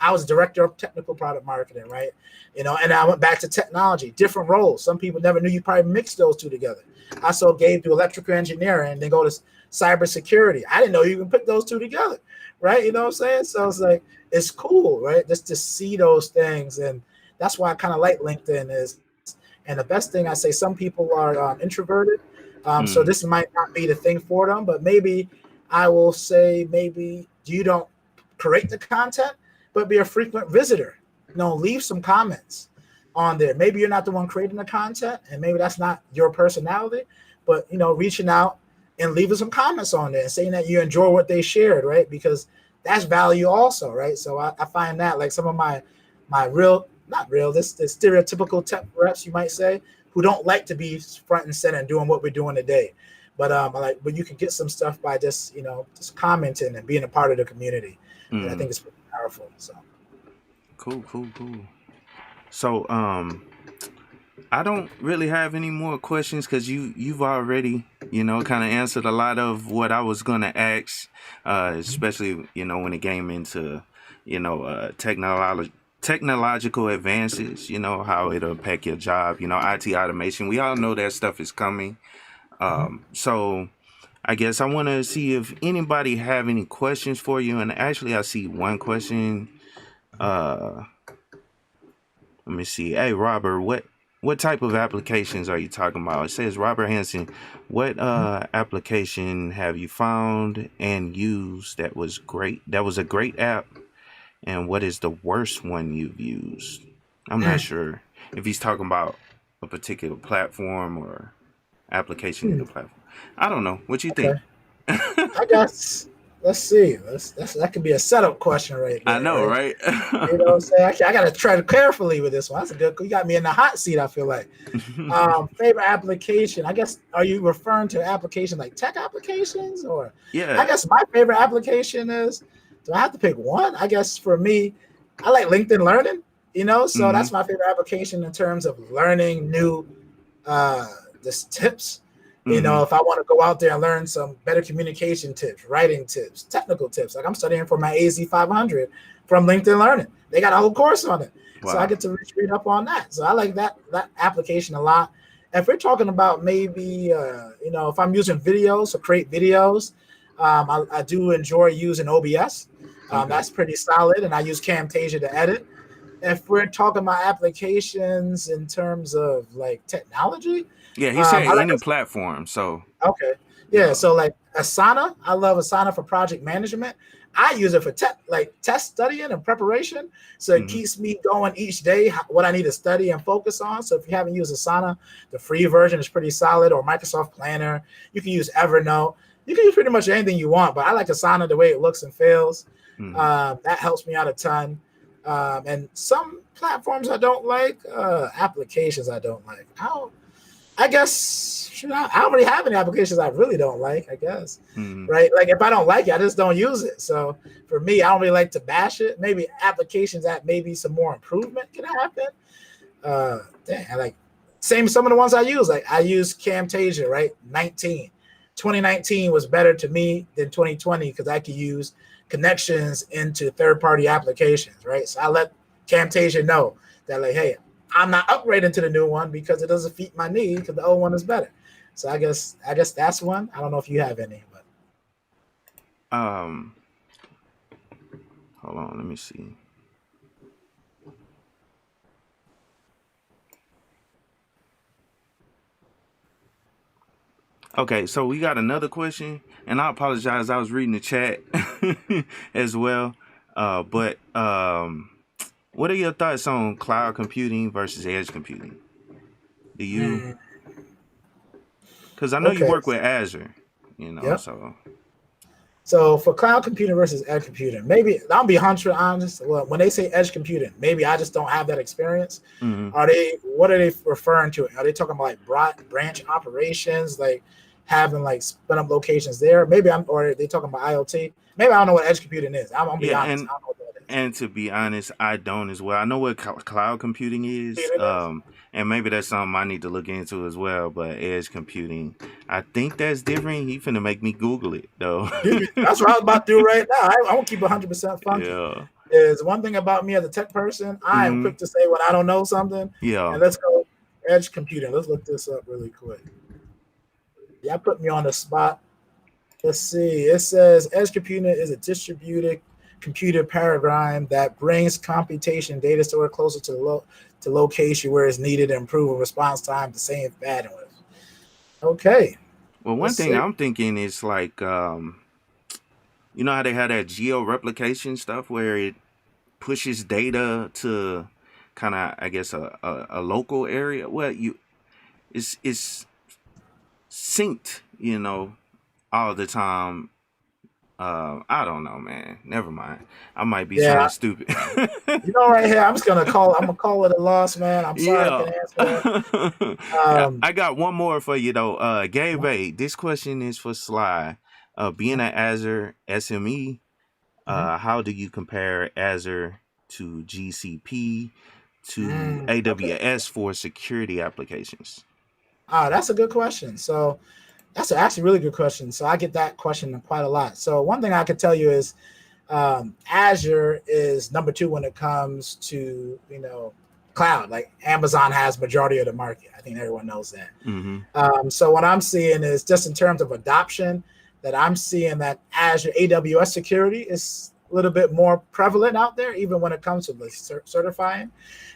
Speaker 2: I was director of technical product marketing, right? And I went back to technology, different roles. Some people never knew you probably mix those two together. I saw Gabe do electrical engineering and then go to cybersecurity. I didn't know you can put those two together, right? You know what I'm saying? So it's like, it's cool, right? Just to see those things. And that's why I kind of like LinkedIn is. And the best thing I say, some people are introverted. So
Speaker 1: Hmm.
Speaker 2: this might not be the thing for them, but maybe I will say maybe you don't create the content, but be a frequent visitor. Leave some comments on there. Maybe you're not the one creating the content, and maybe that's not your personality, but reaching out and leaving some comments on there and saying that you enjoy what they shared, right? Because that's value also, right? So I find that like some of my real, not real, this stereotypical tech reps, you might say, who don't like to be front and center and doing what we're doing today. But you can get some stuff by just commenting and being a part of the community. And I
Speaker 1: Hmm.
Speaker 2: think it's pretty powerful. So
Speaker 1: Cool. Cool. Cool. So I don't really have any more questions because you've already kind of answered a lot of what I was gonna ask, especially when it came into technological advances, how it'll impact your job, IT automation. We all know that stuff is coming. So I guess I want to see if anybody have any questions for you. And actually, I see one question. Uh, Let me see. Hey, Robert, what type of applications are you talking about? It says Robert Hanson. What application have you found and used that was great? That was a great app. And what is the worst one you've used? I'm not sure if he's talking about a particular platform or application in the platform. I don't know. What you
Speaker 2: okay,
Speaker 1: think?
Speaker 2: I guess let's see. That could be a setup question right
Speaker 1: I
Speaker 2: there,
Speaker 1: know,
Speaker 2: right?
Speaker 1: right?
Speaker 2: You know what I'm saying? Actually, I got to tread carefully with this one. That's a good. You got me in the hot seat. I feel like. Favorite application. I guess are you referring to application like tech applications or? I
Speaker 1: Yeah.
Speaker 2: guess my favorite application is. Do I have to pick one? I guess for me, I like LinkedIn Learning. So
Speaker 1: Mm-hmm.
Speaker 2: that's my favorite application in terms of learning new uh just tips.
Speaker 1: Mm-hmm.
Speaker 2: If I want to go out there and learn some better communication tips, writing tips, technical tips, like I'm studying for my AZ 500 from LinkedIn Learning. They got a whole course on it. So I
Speaker 1: Wow.
Speaker 2: get to read up on that. So I like that application a lot. If we're talking about maybe, if I'm using videos or create videos, I do enjoy using OBS.
Speaker 1: Okay.
Speaker 2: That's pretty solid, and I use Camtasia to edit. If we're talking about applications in terms of like technology,
Speaker 1: Yeah, he said
Speaker 2: I like
Speaker 1: any platform. So
Speaker 2: okay. Yeah.
Speaker 1: yeah.
Speaker 2: So like Asana, I love Asana for project management. I use it for test studying and preparation. So it
Speaker 1: Mm-hmm.
Speaker 2: keeps me going each day, what I need to study and focus on. So if you haven't used Asana, the free version is pretty solid, or Microsoft Planner. You can use Evernote. You can use pretty much anything you want, but I like Asana the way it looks and feels.
Speaker 1: Mm-hmm.
Speaker 2: That helps me out a ton. And some platforms I don't like, applications I don't like. I guess I don't really have any applications I really don't like, I guess.
Speaker 1: Mm-hmm.
Speaker 2: Right? Like if I don't like it, I just don't use it. So for me, I don't really like to bash it. Maybe applications that maybe some more improvement can happen. I like some of the ones I use. Like I use Camtasia, right? 2019 was better to me than 2020 because I could use connections into third-party applications, right? So I let Camtasia know that, like, hey, I'm not upgrading to the new one because it doesn't fit my need because the old one is better. So I guess that's one. I don't know if you have any, but
Speaker 1: hold on, let me see. Okay, so we got another question, and I apologize. I was reading the chat as well. But what are your thoughts on cloud computing versus edge computing? Do you? Because I know you
Speaker 2: okay.
Speaker 1: work with Azure,
Speaker 2: Yep.
Speaker 1: so.
Speaker 2: So for cloud computing versus edge computing, maybe I'll be 100% honest. Well, when they say edge computing, maybe I just don't have that experience.
Speaker 1: Mm-hmm.
Speaker 2: What are they referring to? Are they talking about like branch operations, like having like spin up locations there? Or are they talking about IoT? Maybe I don't know what edge computing is. I'm gonna be
Speaker 1: Yeah,
Speaker 2: honest. I don't know what that is.
Speaker 1: and to be honest, I don't as well. I know what cloud computing is, and maybe that's something I need to look into as well. But edge computing, I think that's different. He finna make me Google it though.
Speaker 2: That's what I was about to do right now. I won't keep 100% funky.
Speaker 1: Yeah.
Speaker 2: Is one thing about me as a tech person, I am quick to say when I don't know something.
Speaker 1: Yeah.
Speaker 2: And let's go edge computing. Let's look this up really quick. Yeah, put me on the spot. Let's see. It says edge computing is a distributed computer paradigm that brings computation data store closer to the location where it's needed to improve response time to same bandwidth. Okay.
Speaker 1: Well, one thing I'm thinking is like, you know how they had that geo replication stuff where it pushes data to kind of, I guess, a local area. Well, it's synced, all the time. I don't know, man. Never mind. I might be sounding stupid.
Speaker 2: Right here, I'm gonna call it a loss, man. I'm sorry I can't answer that.
Speaker 1: I got one more for you though. Gabe A, this question is for Sly. Being an Azure SME, how do you compare Azure to GCP to AWS for security applications?
Speaker 2: That's a good question. So that's actually a really good question. So I get that question quite a lot. So one thing I could tell you is Azure is number 2 when it comes to, cloud. Like Amazon has majority of the market. I think everyone knows that.
Speaker 1: Mm-hmm.
Speaker 2: So what I'm seeing is just in terms of adoption, that I'm seeing that Azure AWS security is a little bit more prevalent out there, even when it comes to like certifying.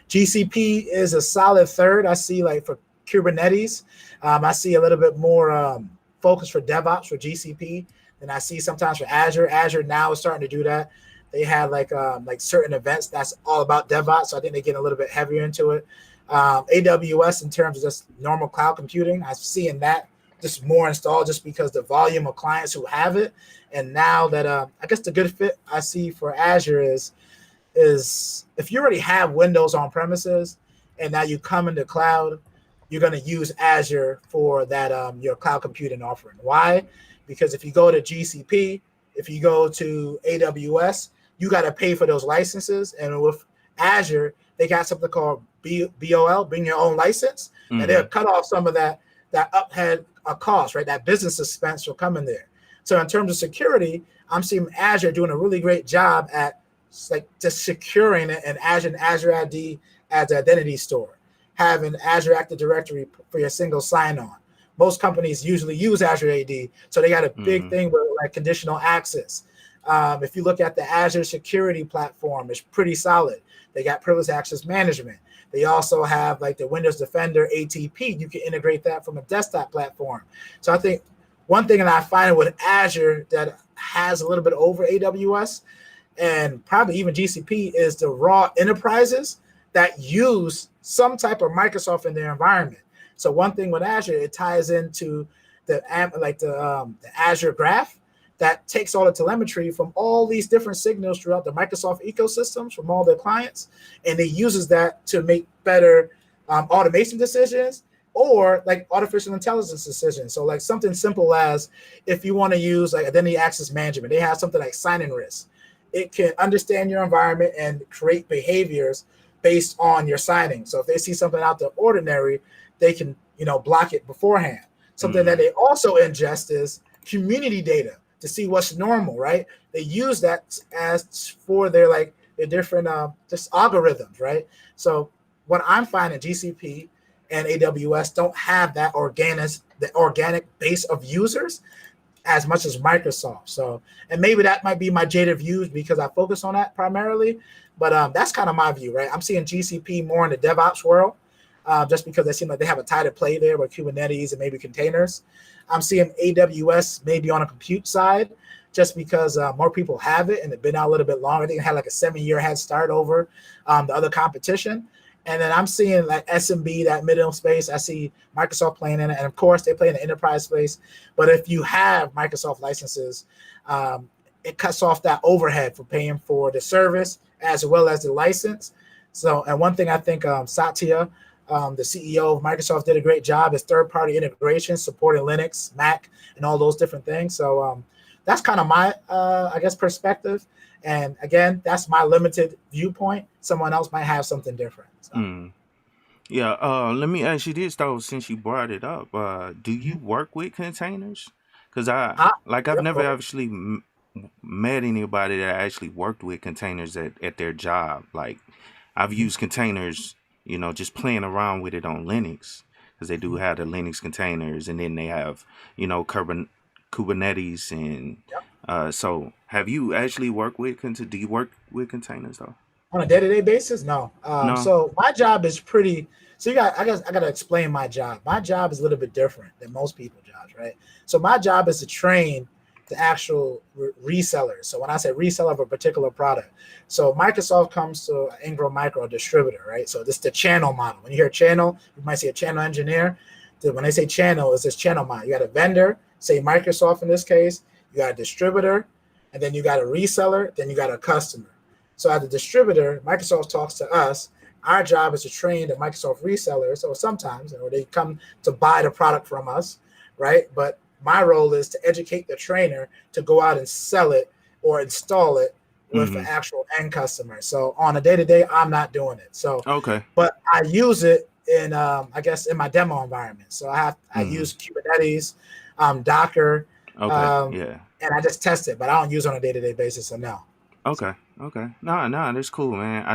Speaker 2: GCP is a solid third. I see like for Kubernetes, I see a little bit more focus for DevOps for GCP than I see sometimes for Azure. Azure now is starting to do that. They have like certain events that's all about DevOps, so I think they're getting a little bit heavier into it. AWS in terms of just normal cloud computing, I'm seeing that just more installed just because the volume of clients who have it. And now that I guess the good fit I see for Azure is if you already have Windows on premises and now you come into cloud, you're going to use Azure for that your cloud computing offering. Why? Because if you go to GCP, if you go to AWS, you got to pay for those licenses. And with Azure, they got something called BOL, bring your own license, and they'll cut off some of that uphead cost, right? That business expense will come in there. So in terms of security, I'm seeing Azure doing a really great job at like just securing it and Azure ID as an identity store, having Azure Active Directory for your single sign-on. Most companies usually use Azure AD, so they got a big thing with like conditional access. If you look at the Azure security platform, it's pretty solid. They got privileged access management. They also have like the Windows Defender ATP. You can integrate that from a desktop platform. So I think one thing that I find with Azure that has a little bit over AWS and probably even GCP is the raw enterprises that use some type of Microsoft in their environment. So one thing with Azure, it ties into the Azure Graph that takes all the telemetry from all these different signals throughout the Microsoft ecosystems from all their clients, and it uses that to make better automation decisions or like artificial intelligence decisions. So like something simple as if you want to use like identity access management, they have something like sign-in risk. It can understand your environment and create behaviors based on your signing. So if they see something out the ordinary, they can, block it beforehand. Something that
Speaker 1: Mm.
Speaker 2: they also ingest is community data to see what's normal, right? They use that as for their different just algorithms, right? So what I'm finding, GCP and AWS don't have the organic base of users as much as Microsoft. So, and maybe that might be my jaded views because I focus on that primarily. But that's kind of my view, right? I'm seeing GCP more in the DevOps world, just because they seem like they have a tighter play there with Kubernetes and maybe containers. I'm seeing AWS maybe on a compute side, just because more people have it and it's been out a little bit longer. I think it had like a 7-year head start over the other competition. And then I'm seeing like SMB, that middle space. I see Microsoft playing in it. And of course, they play in the enterprise space. But if you have Microsoft licenses, it cuts off that overhead for paying for the service as well as the license. So, and one thing I think Satya, the CEO of Microsoft, did a great job is third-party integration, supporting Linux, Mac, and all those different things. So that's kind of my, I guess, perspective. And again, that's my limited viewpoint. Someone else might have something different. So,
Speaker 1: Mm. Yeah, let me ask you this though, since you brought it up. Do you work with containers? Because I've
Speaker 2: yep, go
Speaker 1: never
Speaker 2: ahead.
Speaker 1: actually met anybody that actually worked with containers at their job. Like, I've
Speaker 2: Mhm,
Speaker 1: used containers, just playing around with it on Linux, because they do
Speaker 2: mhm.
Speaker 1: have the Linux containers, and then they have, Kubernetes, and
Speaker 2: Yep.
Speaker 1: so have you actually worked with do you work with containers though?
Speaker 2: On a day-to-day basis, no.
Speaker 1: No.
Speaker 2: So my job is pretty. So I guess I got to explain my job. My job is a little bit different than most people's jobs, right? So my job is to train the actual resellers. So when I say reseller of a particular product, so Microsoft comes to Ingram Micro, a distributor, right? So this is the channel model. When you hear channel, you might see a channel engineer. When they say channel, it's this channel model. You got a vendor, say Microsoft in this case. You got a distributor, and then you got a reseller. Then you got a customer. So as a distributor, Microsoft talks to us. Our job is to train the Microsoft resellers, or sometimes, or they come to buy the product from us, right? But my role is to educate the trainer to go out and sell it or install it with an
Speaker 1: Mm-hmm.
Speaker 2: actual end customer. So on a day-to-day, I'm not doing it. So,
Speaker 1: Okay.
Speaker 2: but I use it in, I guess, in my demo environment. So I
Speaker 1: Mm-hmm.
Speaker 2: use Kubernetes, Docker,
Speaker 1: Okay.
Speaker 2: um,
Speaker 1: Yeah.
Speaker 2: and I just test it, but I don't use it on a day-to-day basis. So no. So.
Speaker 1: Okay. Okay. No, that's cool, man.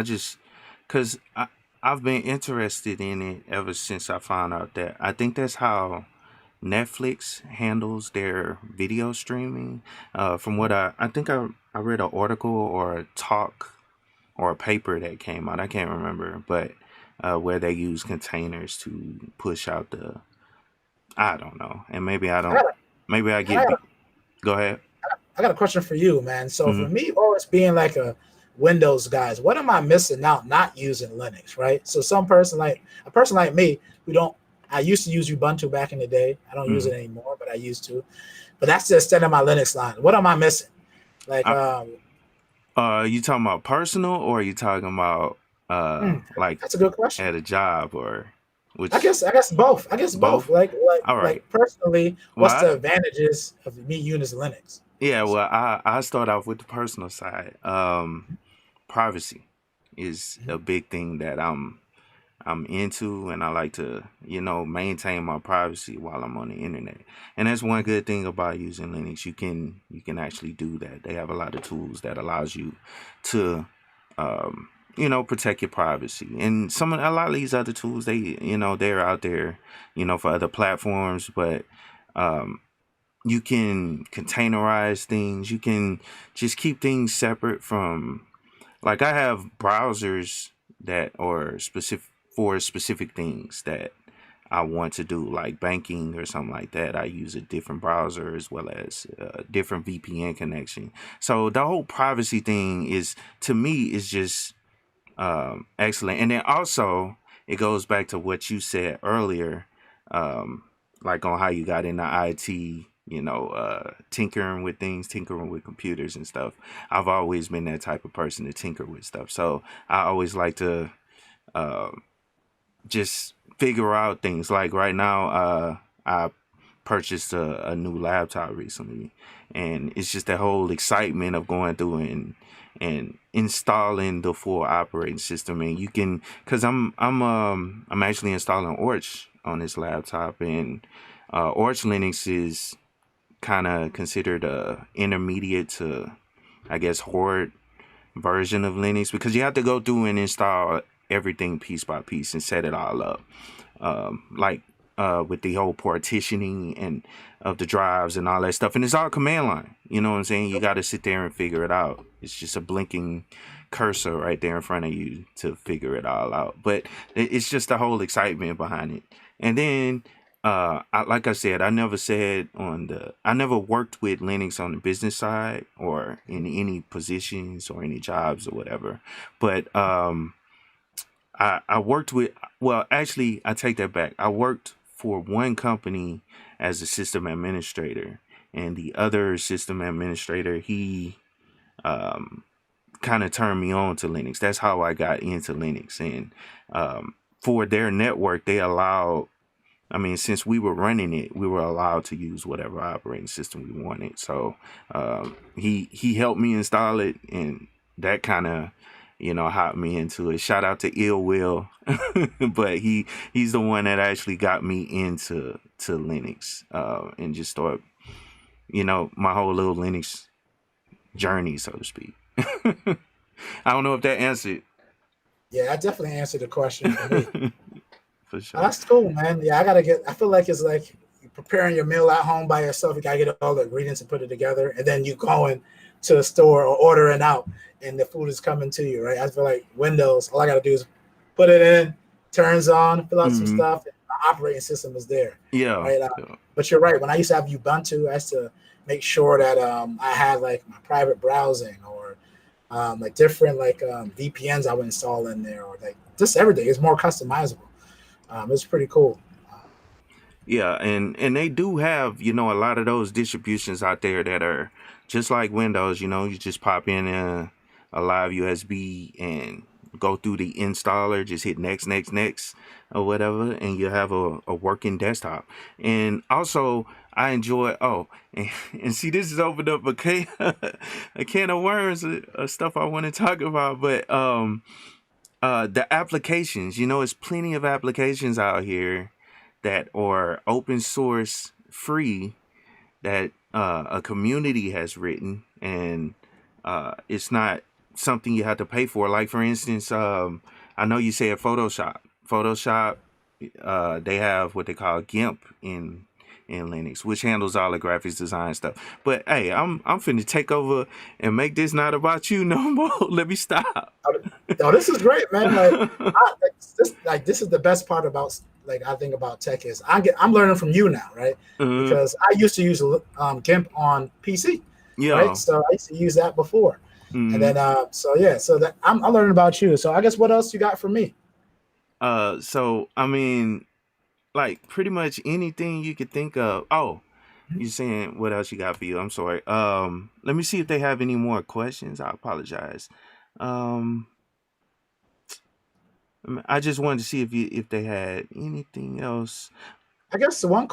Speaker 1: Cause I've been interested in it ever since I found out that I think that's how Netflix handles their video streaming. From what I think I read an article or a talk or a paper that came out. I can't remember, but where they use containers to push out I don't know, and maybe I
Speaker 2: I
Speaker 1: don't.
Speaker 2: got a,
Speaker 1: Maybe I
Speaker 2: I
Speaker 1: get.
Speaker 2: got a
Speaker 1: Go ahead.
Speaker 2: I got a question for you, man. So
Speaker 1: Hmm.
Speaker 2: for me, always being like a Windows guys, what am I missing out not using Linux, right? So a person like me who don't, I used to use Ubuntu back in the day. I don't use
Speaker 1: Hmm.
Speaker 2: it anymore, but I used to. But that's the extent of my Linux line. What am I missing? Like,
Speaker 1: You talking about personal, or are you talking about
Speaker 2: hmm,
Speaker 1: like
Speaker 2: that's a good question.
Speaker 1: at a job, or
Speaker 2: I
Speaker 1: which
Speaker 2: guess I guess both. I guess both.
Speaker 1: both? All right.
Speaker 2: Personally,
Speaker 1: Well,
Speaker 2: what's the advantages of me using Linux?
Speaker 1: yeah.
Speaker 2: So,
Speaker 1: Well, I start off with the personal side. Privacy is
Speaker 2: mhm,
Speaker 1: a big thing that I'm into, and I like to, maintain my privacy while I'm on the internet. And that's one
Speaker 2: mhm,
Speaker 1: good thing about using Linux. You can actually do that. They have a lot of tools that allows you to, protect your privacy. And a lot of these other tools, they're out there, for other platforms, but um, you can containerize things. You can just keep things separate from, like, I have browsers that are specific things that I want to do, like banking or something like that. I use a different browser as well as a different VPN connection. So the whole privacy thing to me, is just excellent. And then also, it goes back to what you said earlier, um, like on how you got into IT, tinkering with things, tinkering with computers and stuff. I've always been that type of person to tinker with stuff. So I always like to uh, just figure out things. Like right now, I purchased a new laptop recently, and it's just that whole excitement of going through and installing the full operating system. And you can, cause I'm actually installing Orch on this laptop, and Orch Linux is kind of considered a intermediate to, I guess, Horde version of Linux, because you have to go through and install everything piece by piece and set it all up. Like with the whole partitioning and of the drives and all that stuff. And it's all command line. You know what I'm saying? You got to sit there and figure it out. It's just a blinking cursor right there in front of you to figure it all out. But it's just the whole excitement behind it. And then, like I said, I never worked with Linux on the business side or in any positions or any jobs or whatever. But I worked with, well, actually, I take that back. I worked for one company as a system administrator, and the other system administrator, he kind of turned me on to Linux. That's how I got into Linux. And for their network, they allowed, I mean, since we were running it, we were allowed to use whatever operating system we wanted. So he helped me install it, and that kind of, hopped me into it. Shout out to Ill Will, but he's the one that actually got me into Linux and just start, my whole little Linux journey, so to speak. I don't know if that answered.
Speaker 2: Yeah, I definitely answered the question for me.
Speaker 1: For sure.
Speaker 2: Oh, that's cool, man. Yeah, I feel like it's like preparing your meal at home by yourself. You gotta get all the ingredients and put it together, and then you going to a store or ordering out, and the food is coming to you, right? I feel like Windows, all I gotta do is put it in, turns on, fill out some stuff, and the operating system is there.
Speaker 1: Yeah.
Speaker 2: Right. But you're right. When I used to have Ubuntu, I used to make sure that I had like my private browsing or like different like VPNs I would install in there, or like just everything. It's more customizable. It's pretty cool.
Speaker 1: Yeah, and they do have, a lot of those distributions out there that are just like Windows. You just pop in a live USB and go through the installer, just hit next or whatever, and you have a working desktop. And also, I enjoy, and see, this has opened up a can of worms of stuff I want to talk about, but the applications, there's plenty of applications out here that are open source free that a community has written, and it's not something you have to pay for. Like, for instance, I know you said Photoshop, they have what they call GIMP in Linux, which handles all the graphics design stuff. But hey, I'm finna take over and make this not about you no more. Let me stop.
Speaker 2: Oh, this is great, man. This is the best part about I think about tech is I'm learning from you now, right? Because I used to use GIMP on PC, right? So I used to use that before, and then so that I'm learning about you. So I guess what else you got for me?
Speaker 1: So I mean, like pretty much anything you could think of. Oh, you're saying what else you got for you? I'm sorry. Let me see if they have any more questions. I apologize. I just wanted to see if they had anything else.
Speaker 2: I guess the one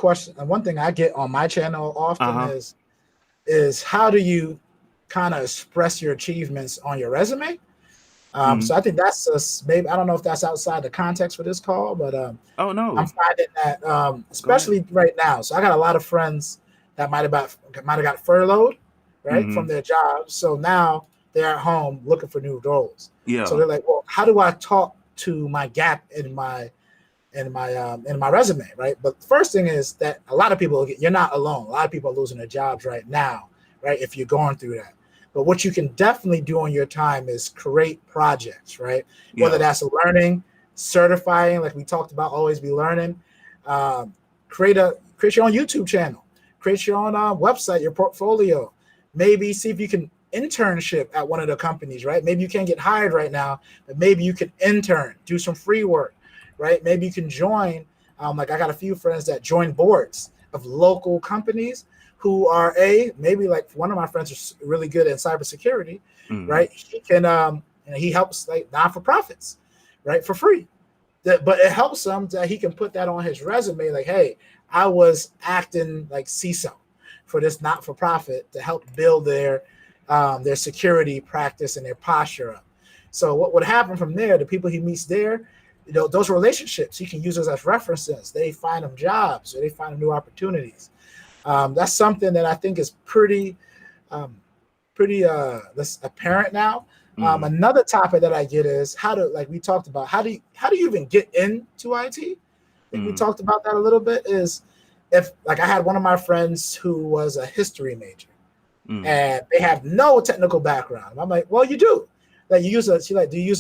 Speaker 2: thing I get on my channel often is how do you kind of express your achievements on your resume? So I think that's just maybe, I don't know if that's outside the context for this call, but
Speaker 1: oh no,
Speaker 2: I'm finding that especially right now. So I got a lot of friends that might have got furloughed, right, from their jobs. So now they're at home looking for new roles.
Speaker 1: Yeah.
Speaker 2: So they're like, well, how do I talk to my gap in my resume, right? But the first thing is that a lot of people, you're not alone. A lot of people are losing their jobs right now, right? If you're going through that. But what you can definitely do on your time is create projects, right? Yeah. Whether that's learning, certifying, like we talked about, always be learning. Create your own YouTube channel. Create your own website, your portfolio. Maybe see if you can internship at one of the companies, right? Maybe you can't get hired right now, but maybe you can intern, do some free work, right? Maybe you can join, like I got a few friends that join boards of local companies who are maybe like one of my friends is really good at cybersecurity, right? He can, he helps like non-for-profits, right? For free. but it helps him that he can put that on his resume. Like, hey, I was acting like CISO for this not-for-profit to help build their security practice and their posture up. So what would happen from there? The people he meets there, those relationships he can use those as references. They find him jobs or they find him new opportunities. That's something that I think is pretty that's apparent now. Another topic that I get is like we talked about, how do you even get into IT? I think we talked about that a little bit. Is if like I had one of my friends who was a history major, and they have no technical background. I'm like, well, you do. Like do you use a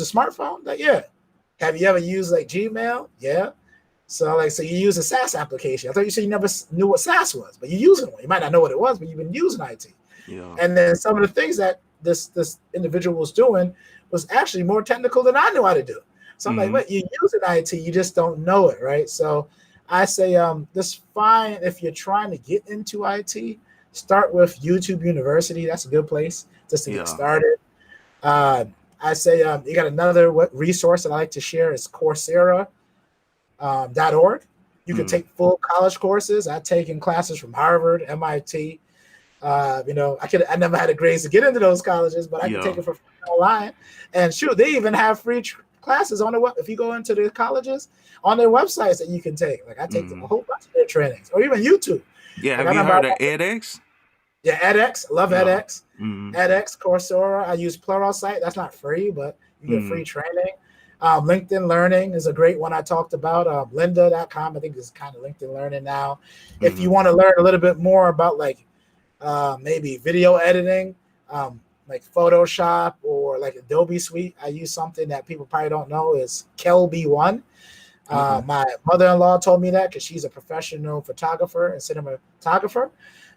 Speaker 2: smartphone? Like, yeah. Have you ever used like Gmail? Yeah. So you use a SaaS application. I thought you said you never knew what SaaS was, but you're using one. You might not know what it was, but you've been using IT.
Speaker 1: Yeah.
Speaker 2: And then some of the things that this individual was doing was actually more technical than I knew how to do. So I'm like, wait, you're using IT, you just don't know it, right? So I say, just fine if you're trying to get into IT, start with YouTube University. That's a good place just to get started. I say you got another resource that I like to share is Coursera.org. You can take full college courses. I've taken classes from Harvard, MIT. I never had the grades to get into those colleges, but I can take it for free online. And shoot, they even have free classes on the web. If you go into the colleges on their websites that you can take. Like I take a whole bunch of their trainings, or even YouTube.
Speaker 1: Yeah, have you heard of edX?
Speaker 2: Yeah, edX. I love edX. edX, Coursera. I use Pluralsight. That's not free, but you get free training. LinkedIn Learning is a great one I talked about. Lynda.com, I think, is kind of LinkedIn Learning now. If you want to learn a little bit more about like maybe video editing, like Photoshop or like Adobe Suite, I use something that people probably don't know is KelB1. My mother-in-law told me that because she's a professional photographer and cinematographer.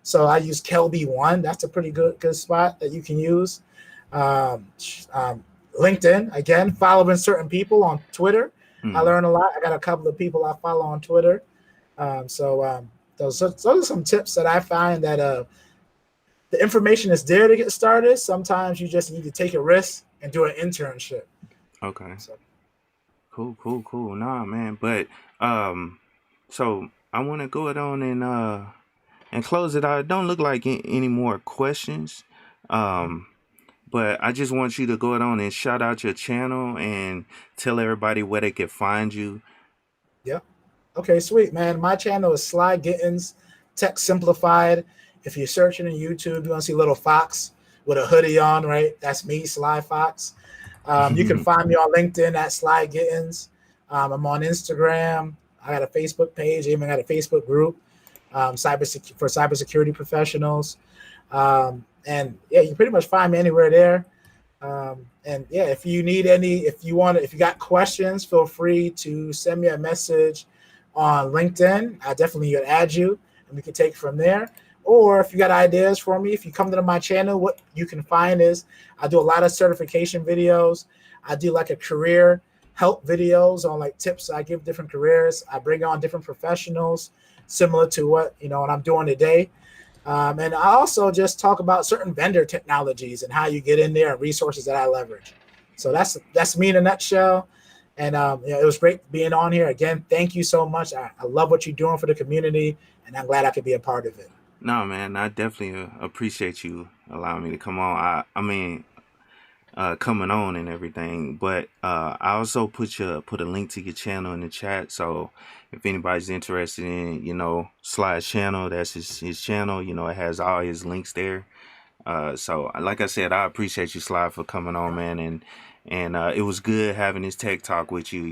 Speaker 2: So I use KelB1. That's a pretty good spot that you can use. LinkedIn, again, following certain people on Twitter. I learn a lot. I got a couple of people I follow on Twitter. Those are some tips that I find that the information is there to get started. Sometimes you just need to take a risk and do an internship.
Speaker 1: Okay. So. Cool. Nah, man. But so I want to go on and close it out. It don't look like any more questions. But I just want you to go on and shout out your channel and tell everybody where they can find you.
Speaker 2: Yeah. Okay, sweet, man. My channel is Sly Gittens, Tech Simplified. If you're searching in YouTube, you want to see a little fox with a hoodie on, right? That's me, Sly Fox. You can find me on LinkedIn at Sly Gittens. I'm on Instagram. I got a Facebook page. I even got a Facebook group for cybersecurity professionals. And yeah, you pretty much find me anywhere there. And yeah, if you got questions, feel free to send me a message on LinkedIn. I definitely would add you and we can take it from there. Or if you got ideas for me, if you come to my channel, what you can find is I do a lot of certification videos. I do like a career help videos on like tips. I give different careers. I bring on different professionals similar to what I'm doing today. And I also just talk about certain vendor technologies and how you get in there and resources that I leverage. So that's me in a nutshell. And it was great being on here. Again, thank you so much. I love what you're doing for the community, and I'm glad I could be a part of it.
Speaker 1: No, man, I definitely appreciate you allowing me to come on. Coming on and everything. But I also put a link to your channel in the chat. So if anybody's interested in, Sly's channel, that's his channel, it has all his links there. So like I said, I appreciate you, Sly, for coming on, man. And it was good having this tech talk with you.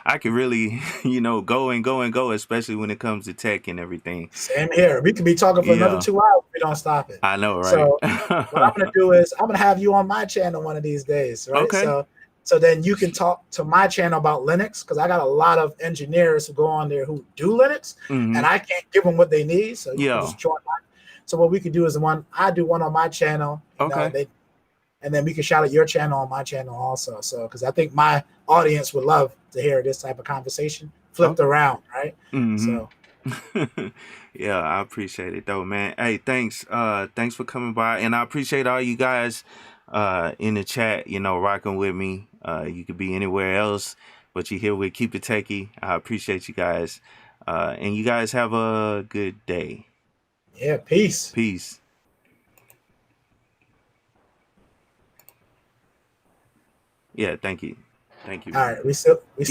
Speaker 1: I could really, go and go, especially when it comes to tech and everything.
Speaker 2: Same here. We could be talking for another 2 hours if we don't stop it.
Speaker 1: I know, right?
Speaker 2: So what I'm going to do is I'm going to have you on my channel one of these days, right?
Speaker 1: Okay.
Speaker 2: So then you can talk to my channel about Linux, because I got a lot of engineers who go on there who do Linux, and I can't give them what they need. So you can just join mine. So what we could do is I do one on my channel.
Speaker 1: Okay.
Speaker 2: And then we can shout out your channel on my channel also. So, because I think my audience would love to hear this type of conversation flipped around, right? So,
Speaker 1: yeah, I appreciate it though, man. Hey, thanks for coming by, and I appreciate all you guys in the chat, rocking with me. You could be anywhere else, but you're here with Keep It Techie. I appreciate you guys. And you guys have a good day.
Speaker 2: Yeah, peace.
Speaker 1: Peace. Yeah, thank you. Thank you.
Speaker 2: All right, we